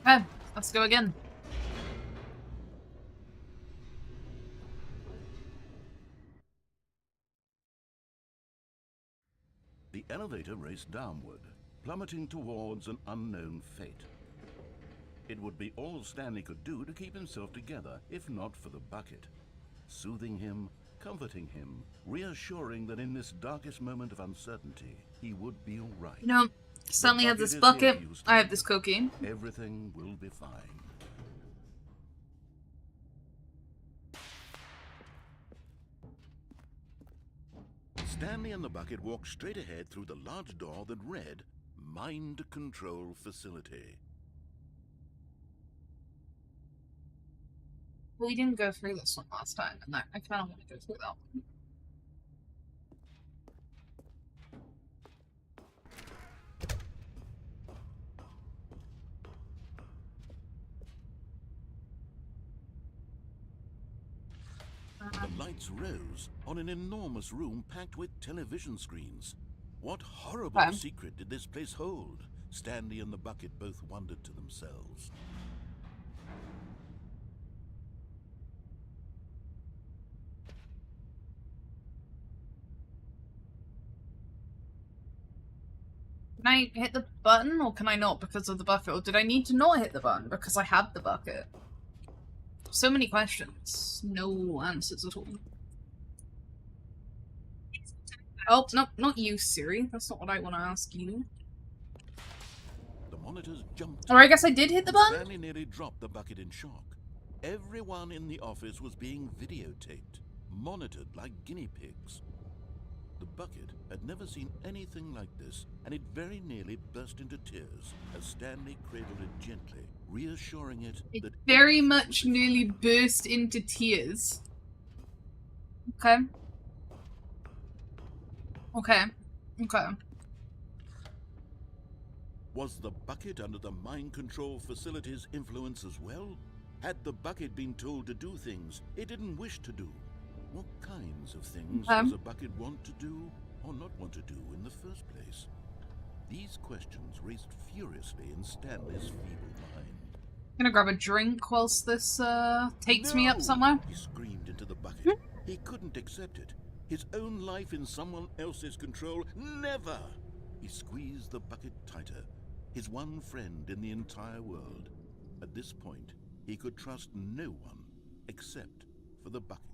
Okay, let's go again. The elevator raced downward, plummeting towards an unknown fate. It would be all Stanley could do to keep himself together, if not for the bucket. Soothing him, comforting him, reassuring that in this darkest moment of uncertainty, he would be all right. You know, Stanley has this bucket, I have this cocaine. Everything will be fine. Stanley and the bucket walked straight ahead through the large door that read, Mind Control Facility. We didn't go through this one last time, and I kind of want to go through that one. The lights rose on an enormous room packed with television screens. What horrible secret did this place hold? Stanley and the bucket both wondered to themselves. Can I hit the button, or can I not because of the bucket? Or did I need to not hit the button because I had the bucket? So many questions. No answers at all. Oh, no, not you, Siri. That's not what I want to ask you. The monitors jumped. Or I guess I did hit the button? Stanley nearly dropped the bucket in shock. Everyone in the office was being videotaped, monitored like guinea pigs. The bucket had never seen anything like this, and it very nearly burst into tears as Stanley cradled it gently, reassuring it that very much nearly burst into tears. Okay. Okay. Okay. Was the bucket under the mind control facility's influence as well? Had the bucket been told to do things it didn't wish to do? What kinds of things does a bucket want to do or not want to do in the first place? These questions raced furiously in Stanley's feeble mind. I'm gonna grab a drink whilst this takes me up somewhere. He screamed into the bucket. He couldn't accept it. His own life in someone else's control, never! He squeezed the bucket tighter, his one friend in the entire world. At this point, he could trust no one except for the bucket.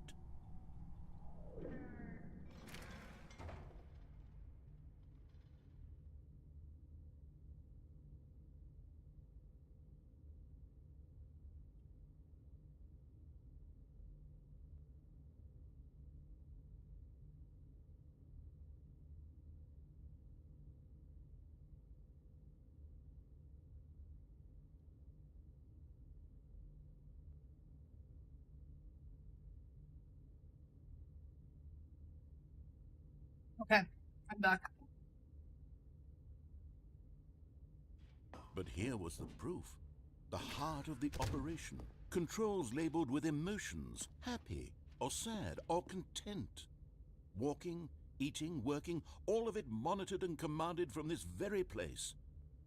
Okay, I'm back. But here was the proof. The heart of the operation. Controls labeled with emotions, happy or sad or content. Walking, eating, working, all of it monitored and commanded from this very place.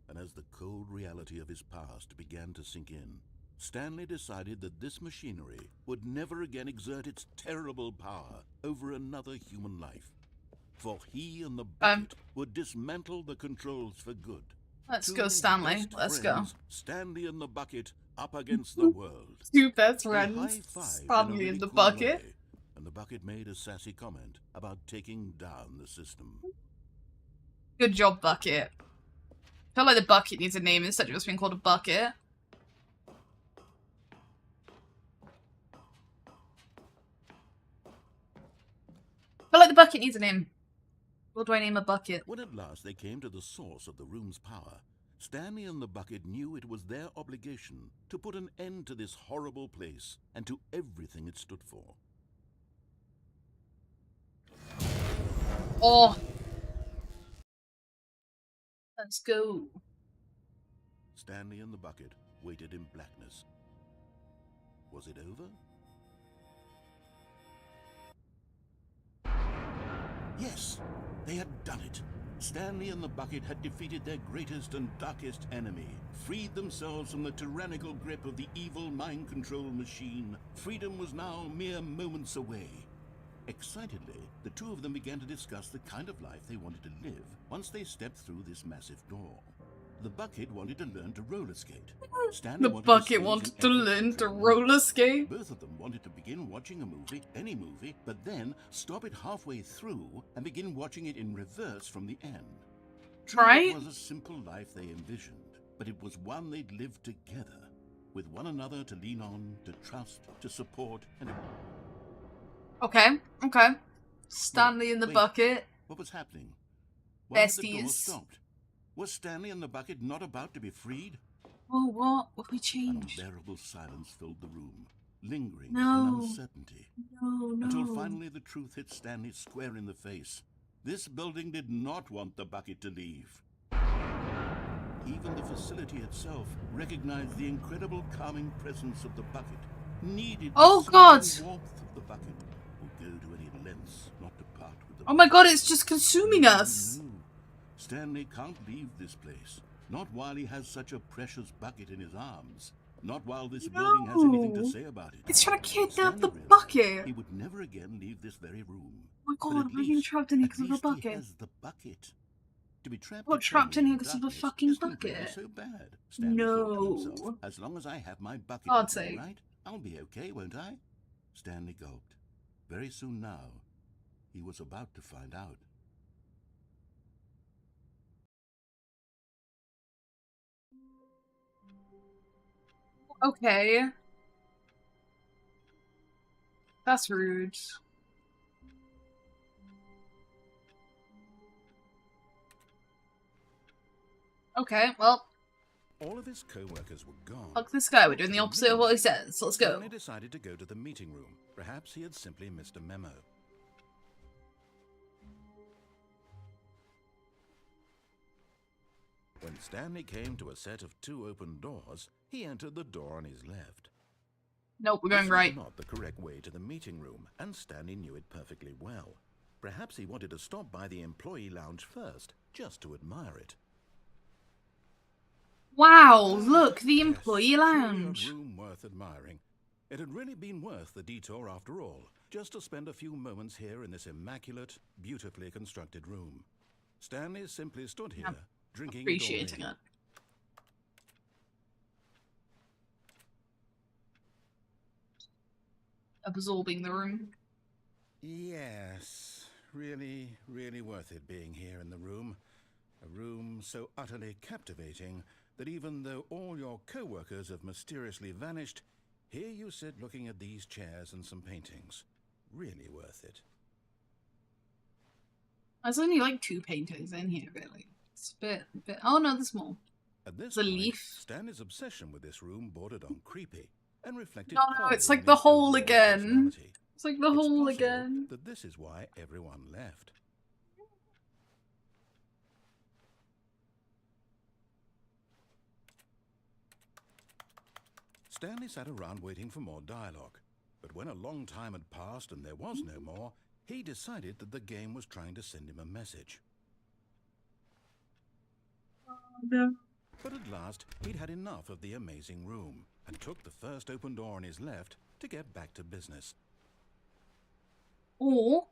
And as the cold reality of his past began to sink in, Stanley decided that this machinery would never again exert its terrible power over another human life. For he and the bucket would dismantle the controls for good. Let's go, Stanley. Let's go. Stanley and the bucket up against the world. Two best friends, Stanley and the bucket. Way, and the bucket made a sassy comment about taking down the system. Good job, bucket. I feel like the bucket needs a name instead of just being called a bucket. I feel like the bucket needs a name. What do I name a bucket? When at last they came to the source of the room's power, Stanley and the bucket knew it was their obligation to put an end to this horrible place and to everything it stood for. Oh. Let's go. Stanley and the bucket waited in blackness. Was it over? Yes, they had done it. Stanley and the bucket had defeated their greatest and darkest enemy, freed themselves from the tyrannical grip of the evil mind control machine. Freedom was now mere moments away. Excitedly, the two of them began to discuss the kind of life they wanted to live once they stepped through this massive door. The bucket wanted to learn to roller skate. Stanley The bucket wanted to learn to roller skate. Both of them wanted to begin watching a movie, any movie, but then stop it halfway through and begin watching it in reverse from the end. Right? It was a simple life they envisioned, but it was one they'd lived together, with one another to lean on, to trust, to support, and... Okay. Stanley and the Wait. bucket. What was happening? Why had the door Besties. stopped? Was Stanley and the bucket not about to be freed? Oh, what? What we An changed? unbearable silence filled the room, lingering No. in uncertainty. No. Until finally the truth hit Stanley square in the face. This building did not want the bucket to leave. Even the facility itself recognized the incredible calming presence of the bucket, needed Oh, the God. soothing warmth of the bucket, would go to any lengths not to part with the Oh my god, it's just consuming us. No. Stanley can't leave this place. Not while he has such a precious bucket in his arms. Not while this building has anything to say about it. It's trying to kidnap Stanley the realized bucket. He would never again leave this very room. Oh my But god, at we're being least- trapped in here at because of the least he bucket. has the bucket. To be trapped, What, trapped in eternally here because of the darkness fucking isn't really bucket? so bad, Stanley thought to himself. No. As long as I have my bucket, God's with me, sake. right? I'll be okay, won't I? Stanley gulped. Very soon now, he was about to find out. Okay. That's rude. Okay, well, All of his co-workers were gone. fuck this guy. We're doing the opposite of what he says. So let's go. Stanley decided to go to the meeting room. Perhaps he had simply missed a memo. When Stanley came to a set of 2 open doors, he entered the door on his left. Nope, we're This going was right. not the correct way to the meeting room, and Stanley knew it perfectly well. Perhaps he wanted to stop by the employee lounge first, just to admire it. Wow, look, the employee Yes, truly lounge. a room worth admiring. It had really been worth the detour after all, just to spend a few moments here in this immaculate, beautifully constructed room. Stanley simply stood here, drinking it all Appreciating in. it. Absorbing the room. Yes, really, really worth it being here in the room. A room so utterly captivating that even though all your co-workers have mysteriously vanished, here you sit looking at these chairs and some paintings. Really worth it. There's only like 2 paintings in here, really. It's a bit. Oh no, there's more. At this It's a point, leaf. Stanley's obsession with this room bordered on creepy and reflected No, poorly it's on like the his hole overall again. personality. It's like the It's hole possible again. that this is why everyone left. Stanley sat around waiting for more dialogue, but when a long time had passed and there was no more, he decided that the game was trying to send him a message. No. But at last, he'd had enough of the amazing room and took the first open door on his left to get back to business. Or.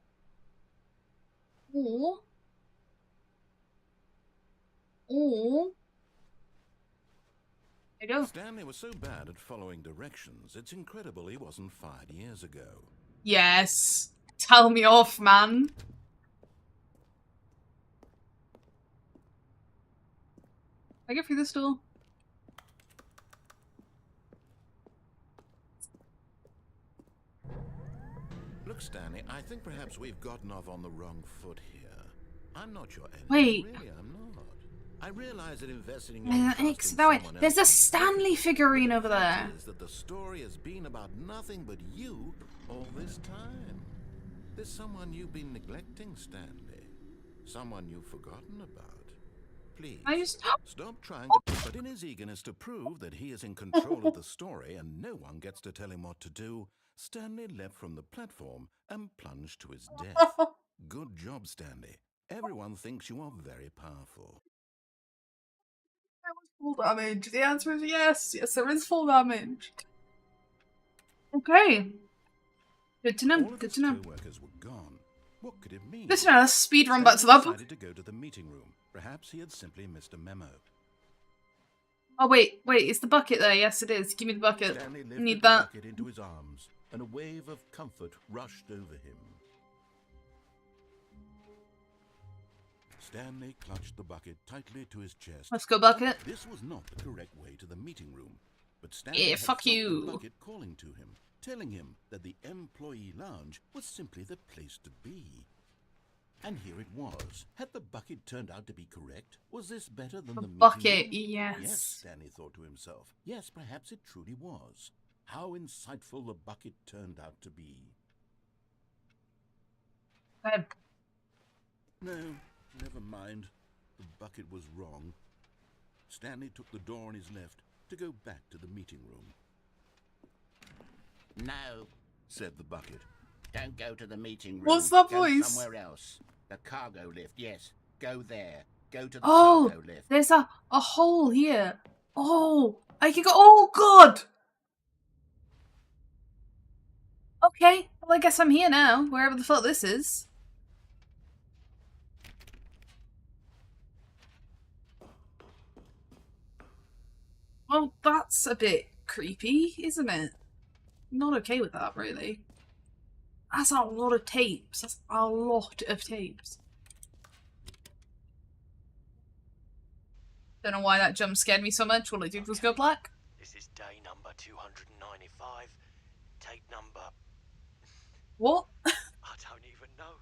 There you go. Stanley was so bad at following directions, it's incredible he wasn't fired years ago. Yes. Tell me off, man. Can I get through this door? Look, Stanley, I think perhaps we've gotten off on the wrong foot here. I'm not your enemy. Wait. Really, I'm not. I realize that investing in your trust in that way. someone There's a else Stanley figurine over the there. fact is that the story has been about nothing but you all this time. There's someone you've been neglecting, Stanley. Someone you've forgotten about. Please, I just... stop trying to... But in his eagerness to prove that he is in control of the story and no one gets to tell him what to do, Stanley leapt from the platform and plunged to his death. Good job, Stanley. Everyone thinks you are very powerful. Full damage. The answer is yes. Yes, there is full damage. Okay. Good to know. All of Good his to know. co-workers were gone. What could it mean? Listen, let's speed run back to that book. Decided to go to the meeting room. Perhaps he had simply missed a memo. Oh wait, is the bucket there? Yes, it is. Give me the bucket. Stanley lifted Need the that. bucket into his arms, and a wave of comfort rushed over him. Stanley clutched the bucket tightly to his chest. Let's go, bucket. This was not the correct way to the meeting room, but Stanley had fuck felt you. the bucket calling to him, telling him that the employee lounge was simply the place to be. And here it was. Had the bucket turned out to be correct? Was this better than the meeting Bucket, room? yes. Yes, Stanley thought to himself. Yes, perhaps it truly was. How insightful the bucket turned out to be. No, never mind. The bucket was wrong. Stanley took the door on his left to go back to the meeting room. No, Said the bucket. don't go to the meeting room. What's that go voice? somewhere else. The cargo lift, yes. Go there. Go to the Oh, cargo lift. there's a hole here. Oh, I can go. Oh, God. Okay, well, I guess I'm here now, wherever the fuck this is. Well, that's a bit creepy, isn't it? Not okay with that, really. That's a lot of tapes. That's a lot of tapes. Don't know why that jump scared me so much. All I did was go black. This is day number 295. Tape number... What? I don't even know.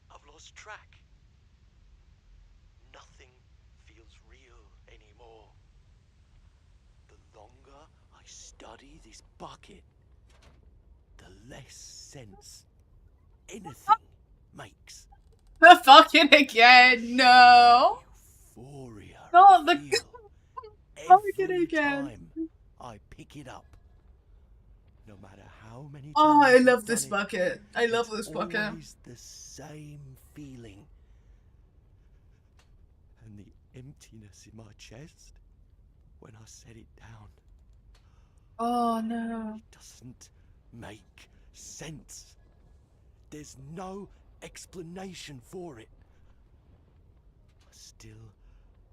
I've lost track. Nothing feels real anymore. The longer I study this bucket, the less sense anything makes. Fucking again, no! Euphoria. Not the- I feel Fucking every again. time I pick it up. No matter how many times Oh, I I've love this done it, bucket. I love this it's bucket. always the same feeling. And the emptiness in my chest when I set it down. Oh no. It doesn't make sense. There's no explanation for it. I still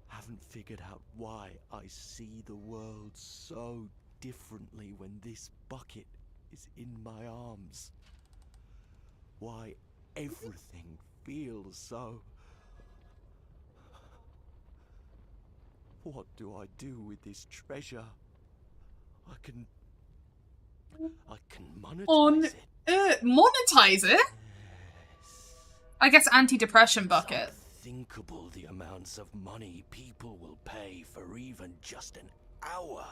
haven't figured out why I see the world so differently when this bucket is in my arms. Why everything feels so... What do I do with this treasure? I can monetize it. Monetize it? I guess anti-depression bucket. It's unthinkable the amounts of money people will pay for even just an hour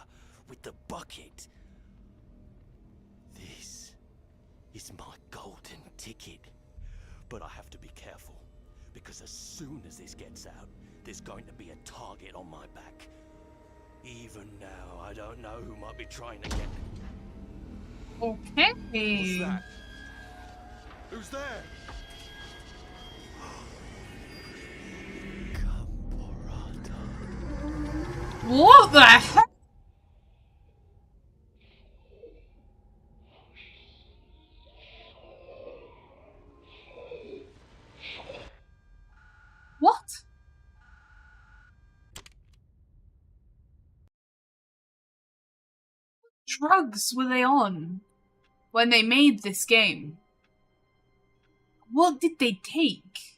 with the bucket. This is my golden ticket. But I have to be careful, because as soon as this gets out, there's going to be a target on my back. Even now, I don't know who might be trying to get me. Okay. What's that? Who's there? Caporata. What the heck? What? Drugs were they on when they made this game? What did they take?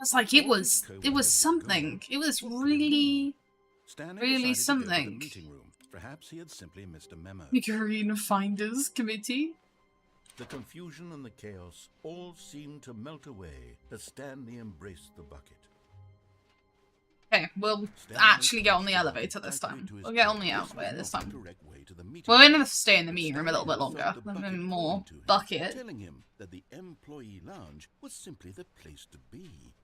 It's like it was something. It was really Stanley really decided to go to something. the meeting room. Perhaps he had simply missed a memo. Figurine Finders Committee. The confusion and the chaos all seemed to melt away as Stanley embraced the bucket. Okay, we'll Stanley actually get on the pushed elevator this back time. to his We'll get on truck. the This was elevator this not the time. direct way to the meeting We're room. gonna stay in the But meeting room a little bit Stanley longer. felt the There'll be bucket more calling to him, bucket. telling him that the employee lounge was simply the place to be.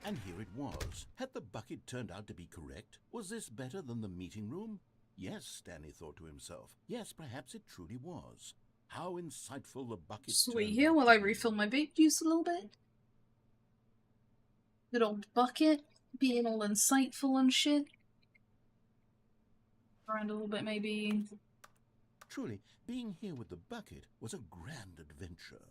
And here it was. Had the bucket turned out to be correct? Was this better than the meeting room? Yes, Stanley thought to himself. Yes, perhaps it truly was. How insightful the bucket Sweet turned here out while to I be. refill my vape juice a little bit. Good old bucket, being all insightful and shit. Around a little bit, maybe. Truly, being here with the bucket was a grand adventure.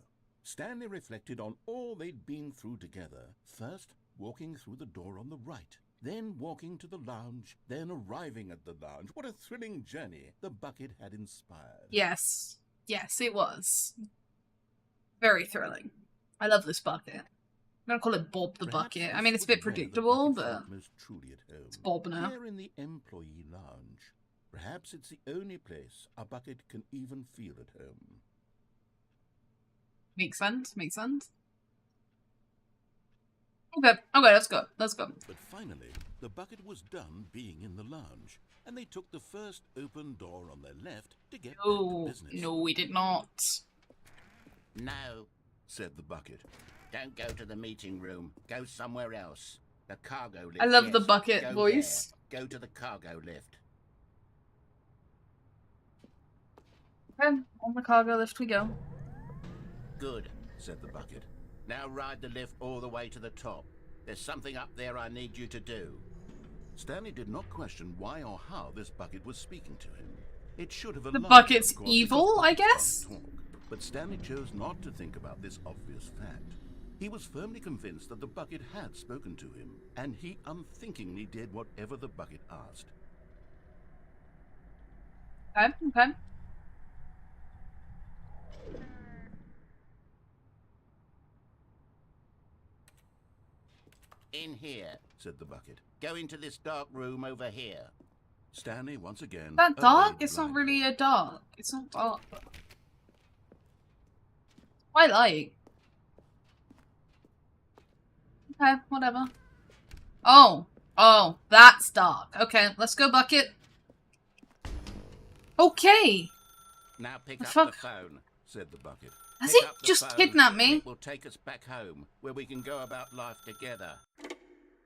Stanley reflected on all they'd been through together. First, walking through the door on the right, then walking to the lounge, then arriving at the lounge. What a thrilling journey the bucket had inspired. Yes. Yes, it was. Very thrilling. I love this bucket. I'm gonna call it Bob the Perhaps Bucket. I this mean, it's a was bit where the predictable, bucket but felt most truly at home. it's Bob now. Here in the employee lounge. Perhaps it's the only place a bucket can even feel at home. Makes sense, makes sense. Okay, let's go. Let's go. But finally, the bucket was done being in the lounge, and they took the first open door on their left to get back to No, business. no, we did not. No, Said the bucket. don't go to the meeting room. Go somewhere else. The cargo lift. I love the yes, bucket go voice. there. Go to the cargo lift. Okay, on the cargo lift we go. Good. Said the bucket. Now ride the lift all the way to the top. There's something up there I need you to do. Stanley did not question why or how this bucket was speaking to him. It should have The alarmed him, bucket's of course, evil, because I buckets guess? can't talk. But Stanley chose not to think about this obvious fact. He was firmly convinced that the bucket had spoken to him, and he unthinkingly did whatever the bucket asked. Okay, okay. In here. Said the bucket. Go into this dark room over here. Stanley once again. Is that dark? obeyed It's not blindly. really a dark. It's not dark. Quite light. Okay, whatever. Oh, that's dark. Okay, let's go, bucket. Okay. Now pick The up fuck? the phone. Said the bucket. Has Pick it up the just phone, kidnapped and me? It will take us back home, where we can go about life together. Have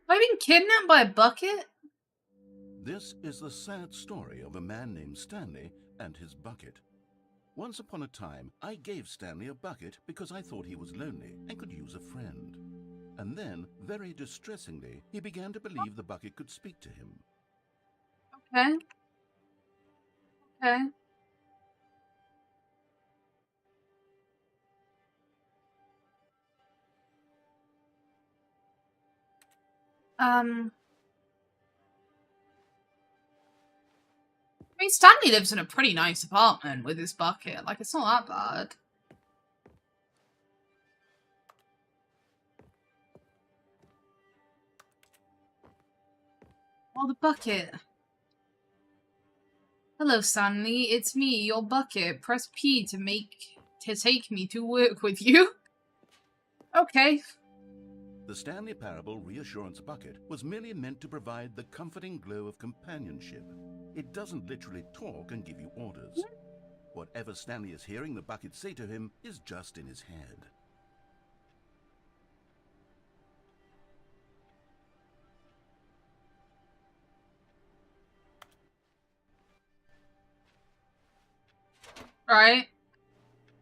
I been kidnapped by a bucket? This is the sad story of a man named Stanley and his bucket. Once upon a time, I gave Stanley a bucket because I thought he was lonely and could use a friend. And then, very distressingly, he began to believe the bucket could speak to him. Okay. Okay. I mean, Stanley lives in a pretty nice apartment with his bucket. Like, it's not that bad. Oh, the bucket. Hello, Stanley. It's me, your bucket. Press P to take me to work with you. Okay. The Stanley Parable Reassurance Bucket was merely meant to provide the comforting glow of companionship. It doesn't literally talk and give you orders. Whatever Stanley is hearing the bucket say to him is just in his head. Right.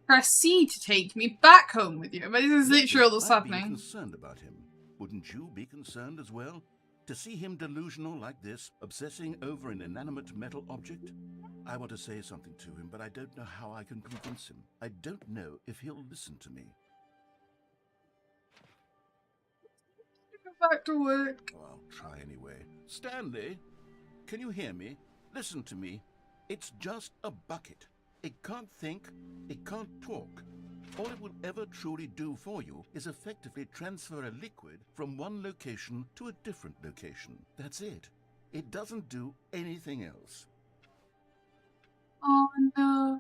Press C to take me back home with you. But this is literally all that's I'd be happening. concerned about him. Wouldn't you be concerned as well? To see him delusional like this, obsessing over an inanimate metal object? I want to say something to him, but I don't know how I can convince him. I don't know if he'll listen to me. Go back to work. Oh, I'll try anyway. Stanley, can you hear me? Listen to me. It's just a bucket. It can't think, it can't talk. All it will ever truly do for you is effectively transfer a liquid from one location to a different location. That's it. It doesn't do anything else. Oh no.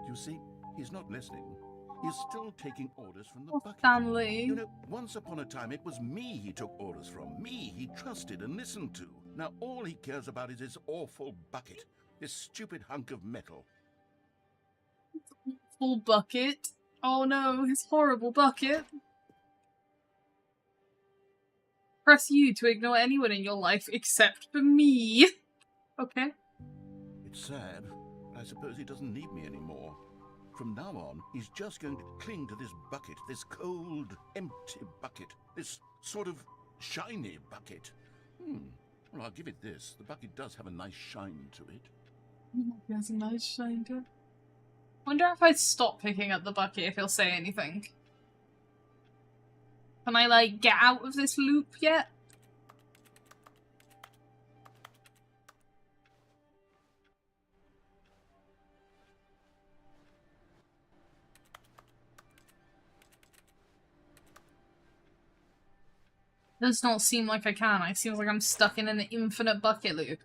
You see, he's not listening. He's still taking orders from the Oh, bucket. Stanley. You know, once upon a time it was me he took orders from. Me he trusted and listened to. Now all he cares about is his awful bucket. This stupid hunk of metal. Full bucket. Oh no, his horrible bucket. Press U to ignore anyone in your life except for me. Okay. It's sad, but I suppose he doesn't need me anymore. From now on, he's just going to cling to this bucket, this cold, empty bucket, this sort of shiny bucket. Well, I'll give it this. The bucket does have a nice shine to it. It has a nice shine to it. Wonder if I stop picking up the bucket if he'll say anything. Can I, like, get out of this loop yet? Does not seem like I can. It seems like I'm stuck in an infinite bucket loop.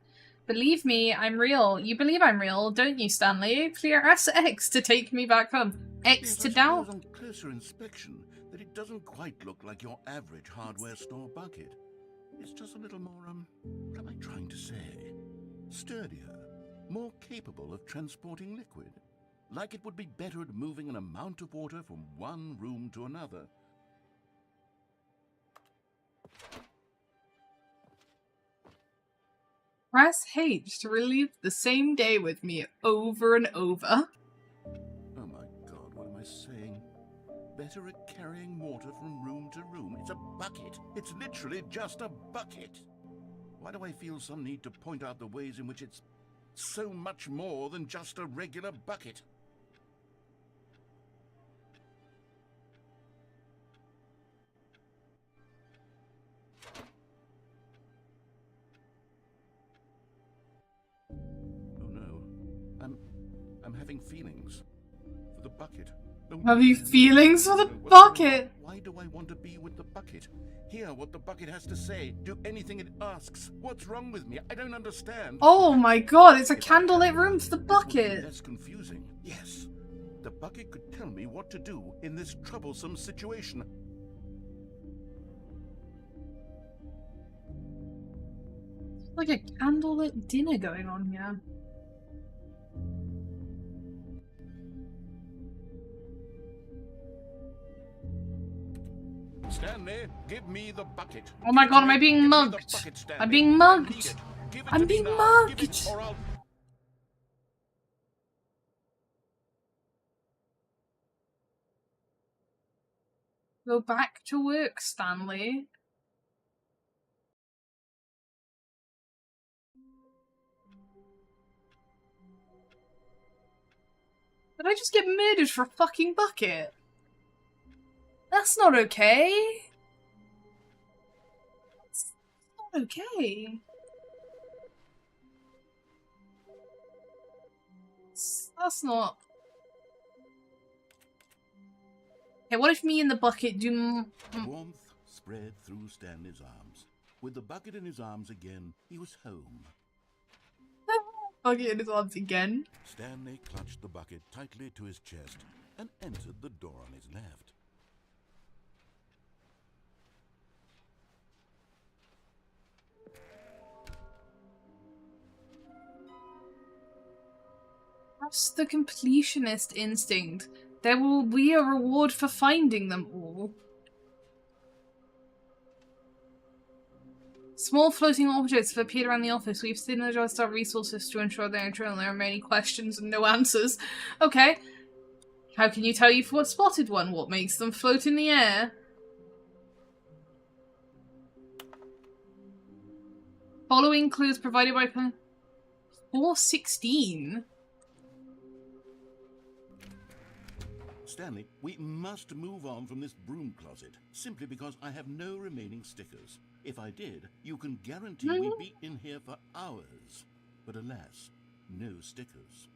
Believe me, I'm real. You believe I'm real, don't you, Stanley? Press X to take me back home. X to down. On closer inspection, that it doesn't quite look like your average hardware store bucket. It's just a little more, what am I trying to say? Sturdier, more capable of transporting liquid. Like it would be better at moving an amount of water from one room to another. Press H to relive the same day with me over and over. Oh my god, what am I saying? Better at carrying water from room to room. It's a bucket. It's literally just a bucket. Why do I feel some need to point out the ways in which it's so much more than just a regular bucket? Oh no. I'm having feelings for the bucket. Oh, Have you feelings for the what's going on? bucket? Why do I want to be with the bucket? Hear what the bucket has to say. Do anything it asks. What's wrong with me? I don't understand. Oh my god, it's a candlelit room for the This would be bucket. less confusing. Yes. The bucket could tell me what to do in this troublesome situation. It's like a candlelit dinner going on here. Stanley, give me the bucket. Oh my god, am I Give being me the mugged? bucket, Stanley. I'm being I mugged. need it. Give it I'm to me being now. Give it, mugged. or I'll... Go back to work, Stanley. Did I just get murdered for a fucking bucket? That's not okay. That's not okay. That's not... Okay, what if me and the bucket do... Warmth spread through Stanley's arms. With the bucket in his arms again, he was home. Bucket in his arms again? Stanley clutched the bucket tightly to his chest and entered the door on his left. That's the completionist instinct. There will be a reward for finding them all. Small floating objects have appeared around the office. We've synergized our resources to ensure they're internal. There are many questions and no answers. Okay. How can you tell you've spotted one? What makes them float in the air? Following clues provided by 416. Stanley, we must move on from this broom closet, simply because I have no remaining stickers. If I did, you can guarantee we'd be in here for hours. But alas, no stickers.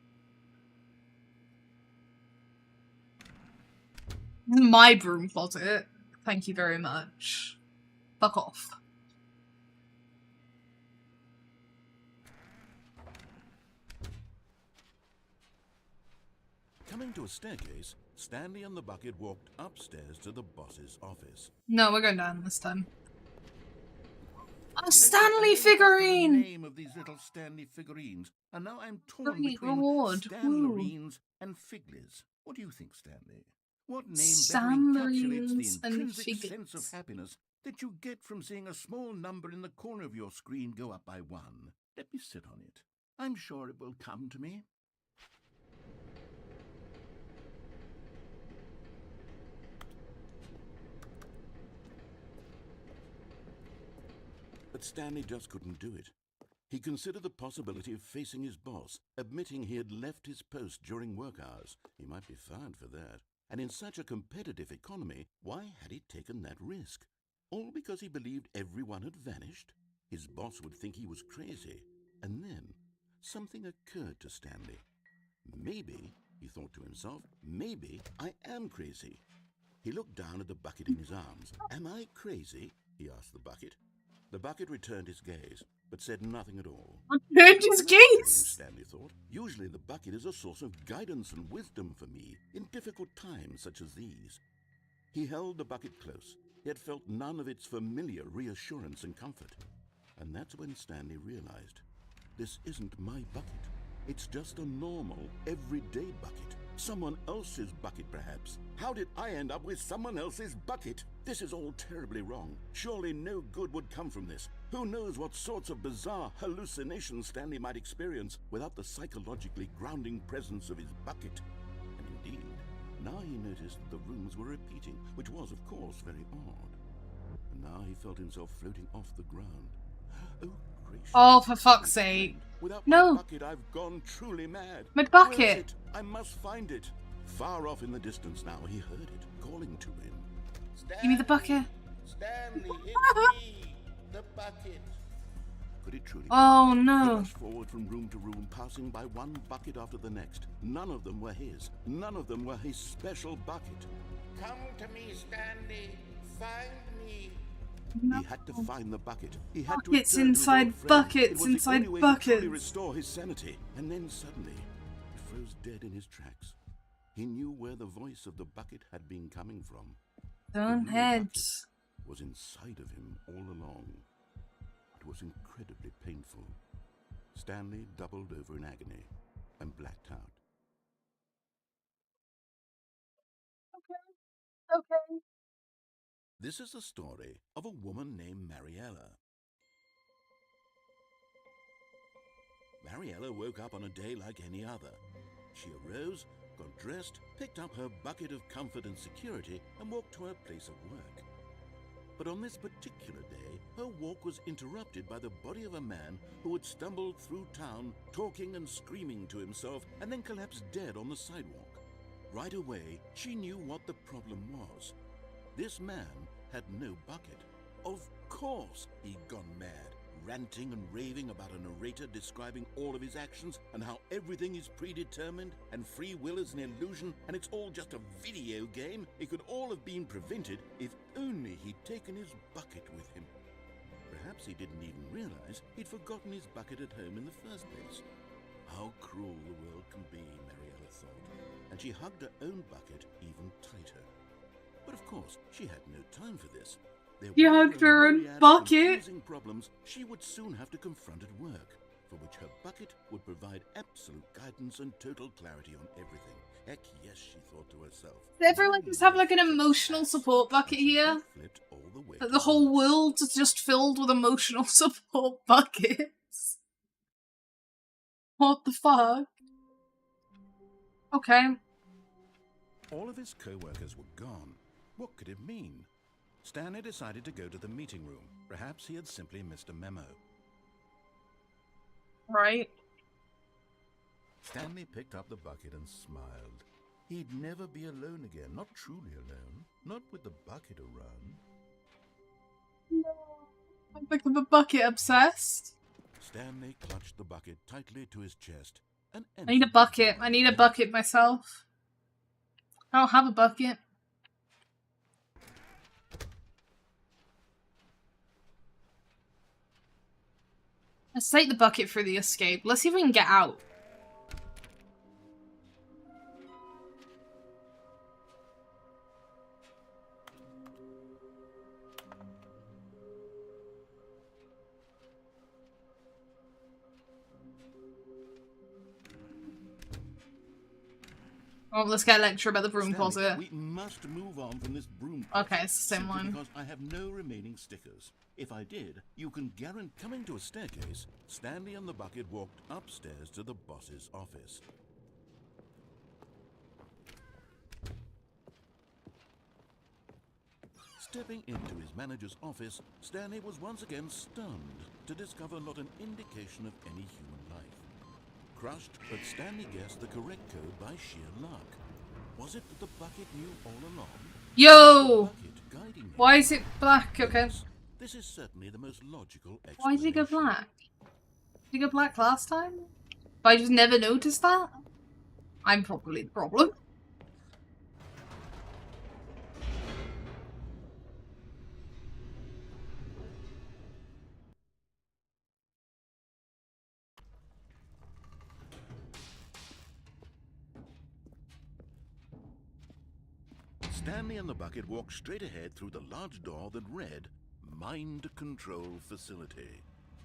My broom closet. Thank you very much. Fuck off. Coming to a staircase, Stanley and the bucket walked upstairs to the boss's office. No, we're going down this time. A I Stanley gave up the figurine! name of these little Stanley figurines, and now I'm torn Great between reward. Stanlerines and Figlers. What do you think, Stanley? What name better encapsulates Stanlerines the and intrinsic sense of Figlers. happiness that you get from seeing a small number in the corner of your screen go up by 1? Let me sit on it. I'm sure it will come to me. But Stanley just couldn't do it. He considered the possibility of facing his boss, admitting he had left his post during work hours. He might be fired for that. And in such a competitive economy, why had he taken that risk? All because he believed everyone had vanished? His boss would think he was crazy. And then something occurred to Stanley. Maybe, he thought to himself, maybe I am crazy. He looked down at the bucket in his arms. Am I crazy? He asked the bucket. The bucket returned his gaze, but said nothing at all. Returned his gaze? Stanley thought. Usually the bucket is a source of guidance and wisdom for me in difficult times such as these. He held the bucket close, yet felt none of its familiar reassurance and comfort. And that's when Stanley realized, this isn't my bucket. It's just a normal, everyday bucket. Someone else's bucket, perhaps. How did I end up with someone else's bucket? This is all terribly wrong. Surely no good would come from this. Who knows what sorts of bizarre hallucinations Stanley might experience without the psychologically grounding presence of his bucket. And indeed, now he noticed that the rooms were repeating, which was, of course, very odd. And now he felt himself floating off the ground. Oh, gracious. Oh, for fuck's sake. Without No. my bucket, I've gone truly mad. My Where is bucket. it? I must find it. Far off in the distance now, he heard it, calling to him. Give me the bucket. Stanley, it's me, the bucket. Could it truly be? Oh He no. rushed forward from room to room, passing by one bucket after the next. None of them were his. None of them were his special bucket. Come to me, Stanley. Find me. No. He had to find the bucket. He had to Buckets return to his inside old friend. buckets It was inside the only way to truly buckets. restore his sanity. And then suddenly, he froze dead in his tracks. He knew where the voice of the bucket had been coming from. Stone The real heads. bucket was inside of him all along. It was incredibly painful. Stanley doubled over in agony and blacked out. Okay. This is the story of a woman named Mariella. Mariella woke up on a day like any other. She arose, got dressed, picked up her bucket of comfort and security, and walked to her place of work. But on this particular day, her walk was interrupted by the body of a man who had stumbled through town, talking and screaming to himself, and then collapsed dead on the sidewalk. Right away, she knew what the problem was. This man had no bucket. Of course he'd gone mad, ranting and raving about a narrator describing all of his actions and how everything is predetermined and free will is an illusion and it's all just a video game. It could all have been prevented if only he'd taken his bucket with him. Perhaps he didn't even realize he'd forgotten his bucket at home in the first place. How cruel the world can be, Mariella thought, and she hugged her own bucket even tighter. But of course, she had no time for this. There You were hugged her a own myriad of bucket? confusing problems she would soon have to confront at work, for which her bucket would provide absolute guidance and total clarity on everything. Heck yes, she thought to herself. Does everyone just have like an emotional support bucket here? Flipped all the way That to the whole the- world is just filled with emotional support buckets. What the fuck? Okay. All of his co-workers were gone. What could it mean? Stanley decided to go to the meeting room. Perhaps he had simply missed a memo. Right. Stanley picked up the bucket and smiled. He'd never be alone again, not truly alone, not with the bucket around. I'm like the bucket obsessed. Stanley clutched the bucket tightly to his chest and I need a bucket. I need a bucket myself. I don't have a bucket. Let's take the bucket for the escape. Let's see if we can get out. Oh, let's get a lecture about the broom Stanley, closet. we must move on from this broom Okay, closet, it's the same simply one. because I have no remaining stickers. If I did, you can guarantee coming to a staircase, Stanley and the bucket walked upstairs to the boss's office. Stepping into his manager's office, Stanley was once again stunned to discover not an indication of any human life. Crushed, but Stanley guessed the correct code by sheer luck. Was it that the bucket knew all along? Yo! Bucket guiding him? Why is it black? Okay. Yes, this is certainly the most logical explanation. Why did he go black? Did he go black last time? But I just never noticed that? I'm probably the problem. Stanley and the bucket walked straight ahead through the large door that read, Mind Control Facility.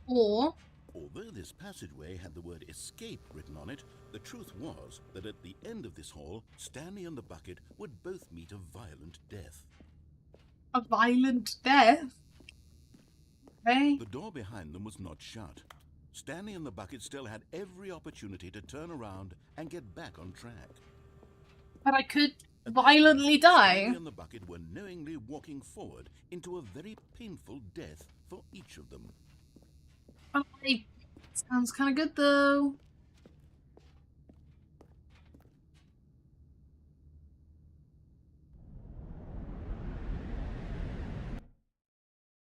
Or... Although this passageway had the word escape written on it, the truth was that at the end of this hall, Stanley and the bucket would both meet a violent death. a violent death? Okay. The door behind them was not shut. Stanley and the bucket still had every opportunity to turn around and get back on track. But I could violently die. Stanley and the bucket were knowingly walking forward into a very painful death for each of them. Okay. Sounds kind of good though.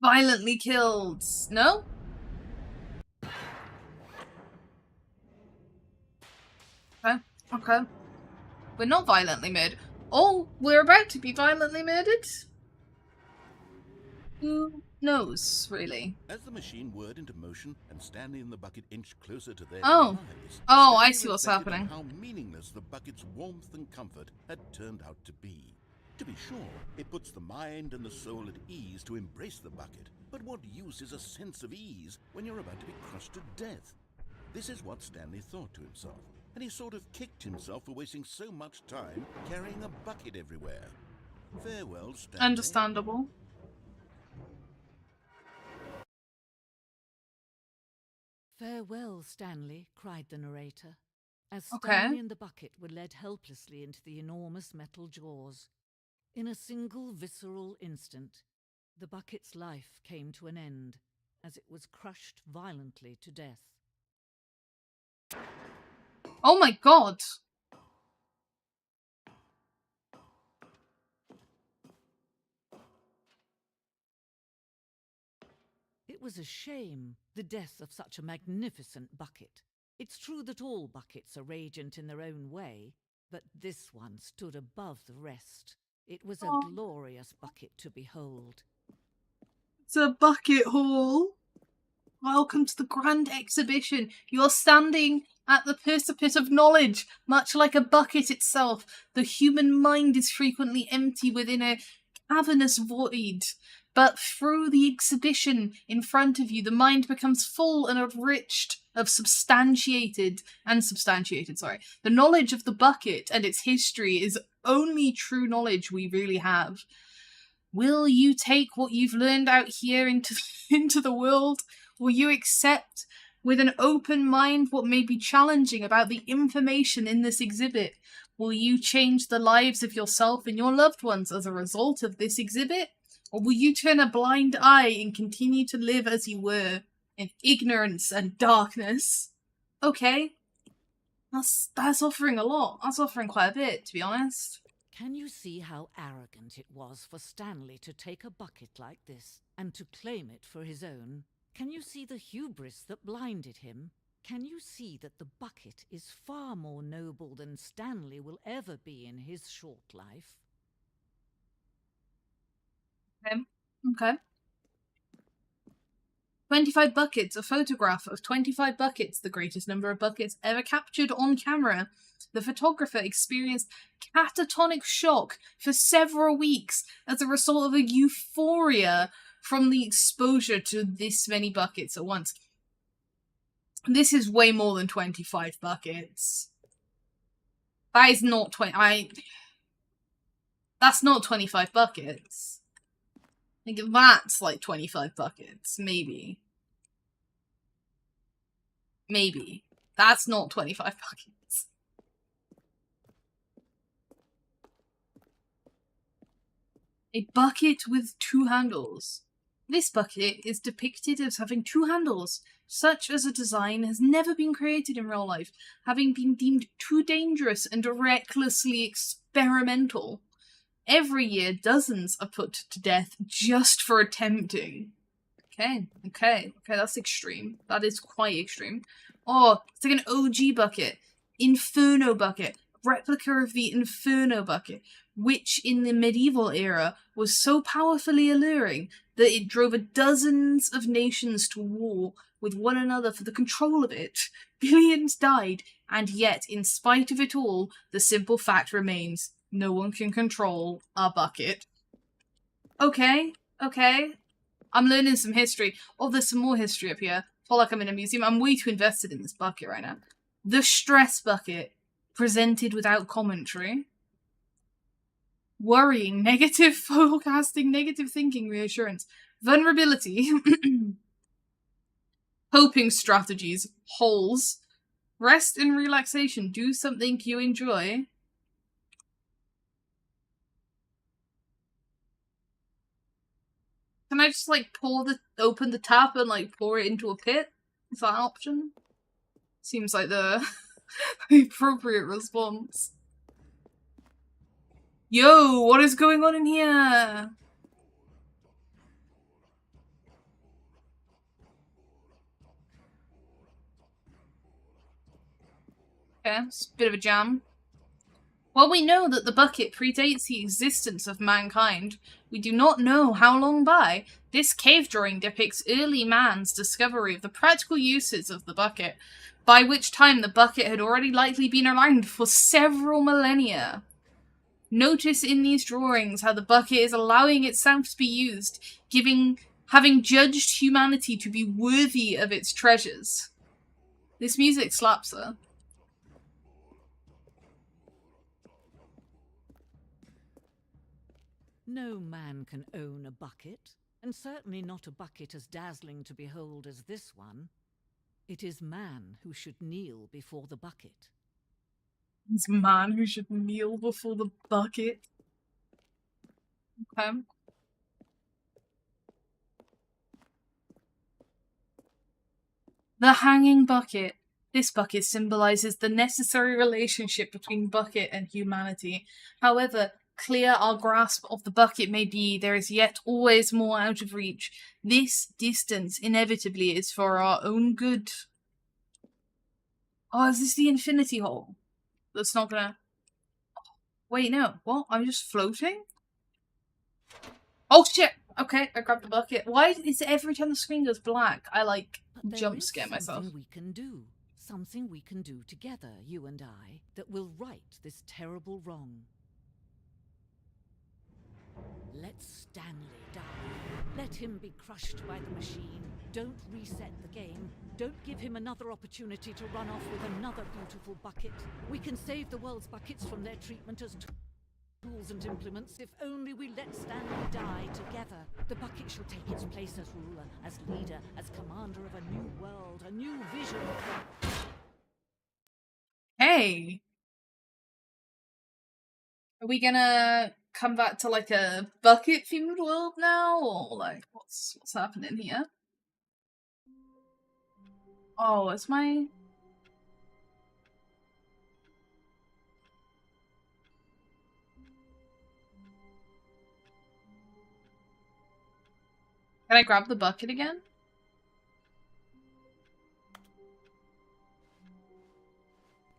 Violently killed. No? Okay. Okay. We're not violently murdered. Oh, we're about to be violently murdered? Who knows, really? As the machine whirred into motion and Stanley and the bucket inched closer to their Oh. demise, Oh, I Stanley see what's reflected on happening. how meaningless the bucket's warmth and comfort had turned out to be. To be sure, it puts the mind and the soul at ease to embrace the bucket, but what use is a sense of ease when you're about to be crushed to death? This is what Stanley thought to himself, and he sort of kicked himself for wasting so much time carrying a bucket everywhere. Farewell, Stanley. Understandable. "Farewell, Stanley," cried the narrator, as Okay. Stanley and the bucket were led helplessly into the enormous metal jaws. In a single visceral instant, the bucket's life came to an end as it was crushed violently to death. Oh my god! It was a shame, the death of such a magnificent bucket. It's true that all buckets are radiant in their own way, but this one stood above the rest. It was a Aw. glorious bucket to behold. It's a bucket hall. Welcome to the grand exhibition. You're standing at the precipice of knowledge, much like a bucket itself. The human mind is frequently empty within a cavernous void. But through the exhibition in front of you, the mind becomes full and enriched of substantiated. The knowledge of the bucket and its history is only true knowledge we really have. Will you take what you've learned out here into the world? Will you accept with an open mind what may be challenging about the information in this exhibit? Will you change the lives of yourself and your loved ones as a result of this exhibit? Or will you turn a blind eye and continue to live as you were, in ignorance and darkness? Okay. That's offering a lot. That's offering quite a bit, to be honest. Can you see how arrogant it was for Stanley to take a bucket like this and to claim it for his own? Can you see the hubris that blinded him? Can you see that the bucket is far more noble than Stanley will ever be in his short life? Okay. 25 buckets, a photograph of 25 buckets, the greatest number of buckets ever captured on camera. The photographer experienced catatonic shock for several weeks as a result of a euphoria from the exposure to this many buckets at once. This is way more than 25 buckets. That is not 20. That's not 25 buckets. I think that's like 25 buckets, maybe. Maybe. That's not 25 buckets. A bucket with 2 handles. This bucket is depicted as having 2 handles. Such as a design has never been created in real life, having been deemed too dangerous and recklessly experimental. Every year, dozens are put to death just for attempting. Okay, that's extreme. That is quite extreme. Oh, it's like an OG bucket. Inferno bucket. Replica of the Inferno bucket, which in the medieval era was so powerfully alluring that it drove dozens of nations to war with one another for the control of it. Billions died, and yet, in spite of it all, the simple fact remains, no one can control a bucket. Okay. I'm learning some history. Oh, there's some more history up here. I feel like I'm in a museum. I'm way too invested in this bucket right now. The stress bucket, presented without commentary. Worrying, negative forecasting, negative thinking, reassurance. Vulnerability. Coping strategies. Holes. Rest and relaxation. Do something you enjoy. Can I just like open the tap and like pour it into a pit? Is that an option? Seems like the appropriate response. Yo, what is going on in here? Okay, it's a bit of a jam. While we know that the bucket predates the existence of mankind, we do not know how long by. This cave drawing depicts early man's discovery of the practical uses of the bucket, by which time the bucket had already likely been around for several millennia. Notice in these drawings how the bucket is allowing itself to be used, having judged humanity to be worthy of its treasures. This music slaps her. No man can own a bucket, and certainly not a bucket as dazzling to behold as this one. It is man who should kneel before the bucket. It's man who should kneel before the bucket. Okay. The hanging bucket. This bucket symbolizes the necessary relationship between bucket and humanity. However clear our grasp of the bucket may be, there is yet always more out of reach. This distance inevitably is for our own good. Oh, is this the infinity hole? That's not gonna... Wait, no. What? I'm just floating? Oh, shit! Okay, I grabbed the bucket. Why is it every time the screen goes black, I, like, jump scare myself? Something we can do together, you and I, that will right this terrible wrong. Let Stanley die. Let him be crushed by the machine. Don't reset the game. Don't give him another opportunity to run off with another beautiful bucket. We can save the world's buckets from their treatment as tools and implements if only we let Stanley die together. The bucket shall take its place as ruler, as leader, as commander of a new world, a new vision. Hey! Are we gonna come back to like a bucket themed world now, or like what's happening here? Oh, is my... Can I grab the bucket again?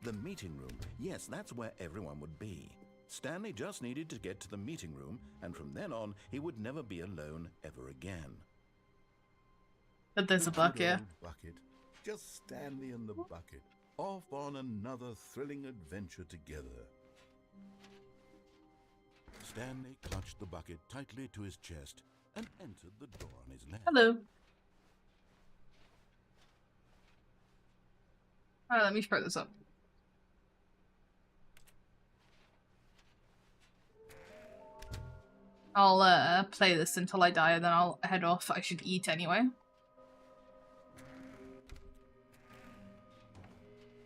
The meeting room. Yes, that's where everyone would be. Stanley just needed to get to the meeting room, and from then on, he would never be alone ever again. But there's a bucket. Bucket. Just Stanley and the bucket, off on another thrilling adventure together. Stanley clutched the bucket tightly to his chest and entered the door on his left. Hello. Alright, let me throw this up. I'll play this until I die, and then I'll head off. I should eat anyway.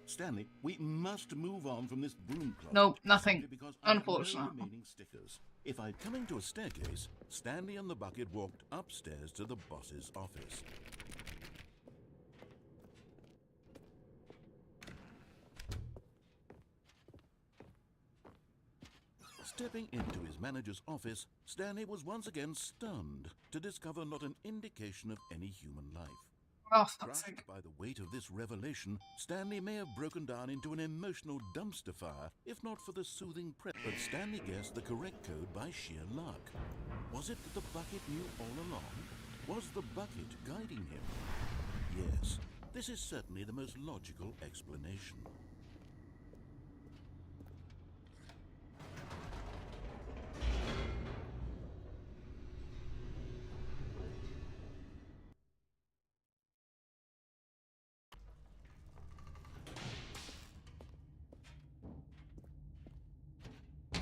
Stanley, we must move on from this broom closet. Nope, nothing. Simply because I have no Unfortunate. remaining stickers. If I'd coming to a staircase, Stanley and the bucket walked upstairs to the boss's office. Stepping into his manager's office, Stanley was once again stunned to discover not an indication of any human life. Oh, fuck's Crushed sake. by the weight of this revelation, Stanley may have broken down into an emotional dumpster fire, if not for the soothing prep. But Stanley guessed the correct code by sheer luck. Was it that the bucket knew all along? Was the bucket guiding him? Yes, this is certainly the most logical explanation.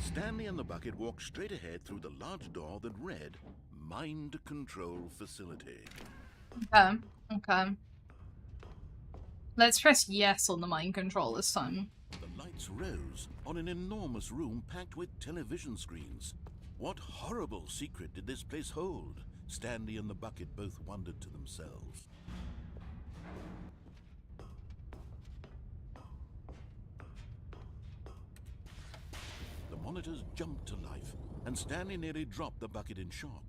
Stanley and the bucket walked straight ahead through the large door that read, Mind Control Facility. Okay, okay. Let's press yes on the mind control this time. The lights rose on an enormous room packed with television screens. What horrible secret did this place hold? Stanley and the bucket both wondered to themselves. The monitors jumped to life, and Stanley nearly dropped the bucket in shock.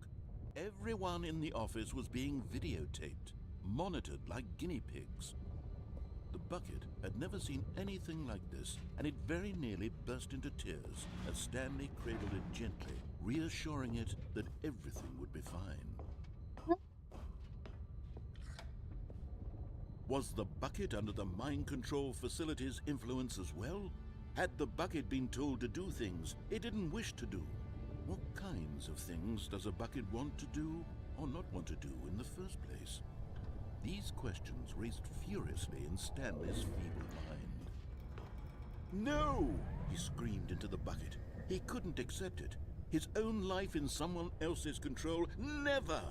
Everyone in the office was being videotaped, monitored like guinea pigs. The bucket had never seen anything like this, and it very nearly burst into tears as Stanley cradled it gently, reassuring it that everything would be fine. Was the bucket under the mind control facility's influence as well? Had the bucket been told to do things it didn't wish to do? What kinds of things does a bucket want to do or not want to do in the first place? These questions raced furiously in Stanley's feeble mind. No! He screamed into the bucket. He couldn't accept it. His own life in someone else's control, never!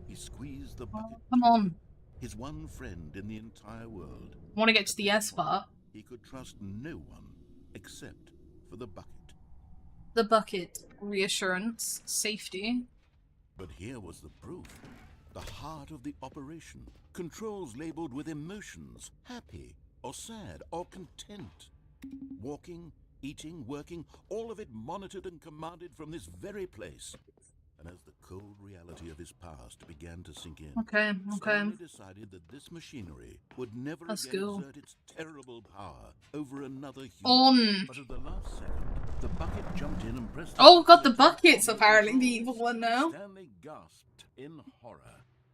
He squeezed the bucket. Come on. His one friend in the entire world. I want to get to the yes part. He could trust no one except for the bucket. The bucket. Reassurance. Safety. But here was the proof. The heart of the operation. Controls labeled with emotions. Happy, or sad, or content. Walking, eating, working, all of it monitored and commanded from this very place. And as the cold reality of his past began to sink in, Okay, okay. Stanley decided that this machinery would never Let's again go. exert its terrible power over another human. On. But at the last second, the bucket jumped in and pressed. Oh god, the bucket's apparently the evil one now. Stanley gasped in horror.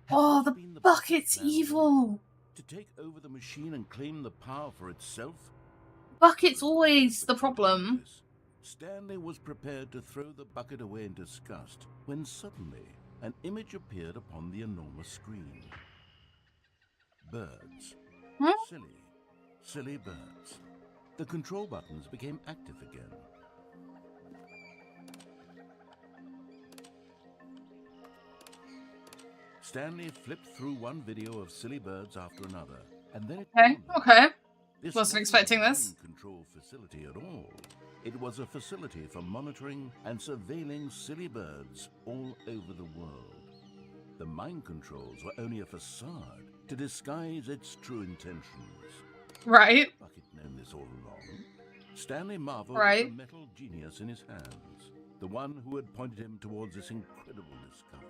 Had Oh, this the been bucket's plan evil. to take over the machine and claim the power for itself? Bucket's always the problem. Stanley was prepared to throw the bucket away in disgust when suddenly an image appeared upon the enormous screen. Birds. Huh? Silly birds. The control buttons became active again. Stanley flipped through one video of silly birds after another, and then it Okay, dawned on him. okay. This Wasn't expecting a this. mind control facility at all. It was a facility for monitoring and surveilling silly birds all over the world. The mind controls were only a facade to disguise its true intentions. Right. Bucket known this all along. Stanley marveled Right. at the metal genius in his hands, the one who had pointed him towards this incredible discovery.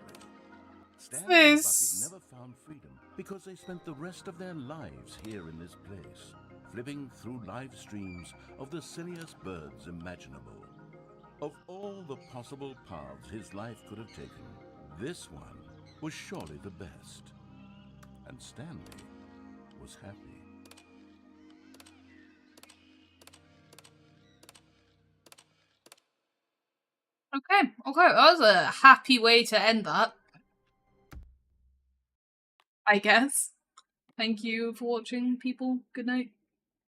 Stanley and This- Bucket never found freedom because they spent the rest of their lives here in this place, flipping through live streams of the silliest birds imaginable. Of all the possible paths his life could have taken, this one was surely the best. And Stanley was happy. Okay, okay. That was a happy way to end that. I guess. Thank you for watching, people. Good night.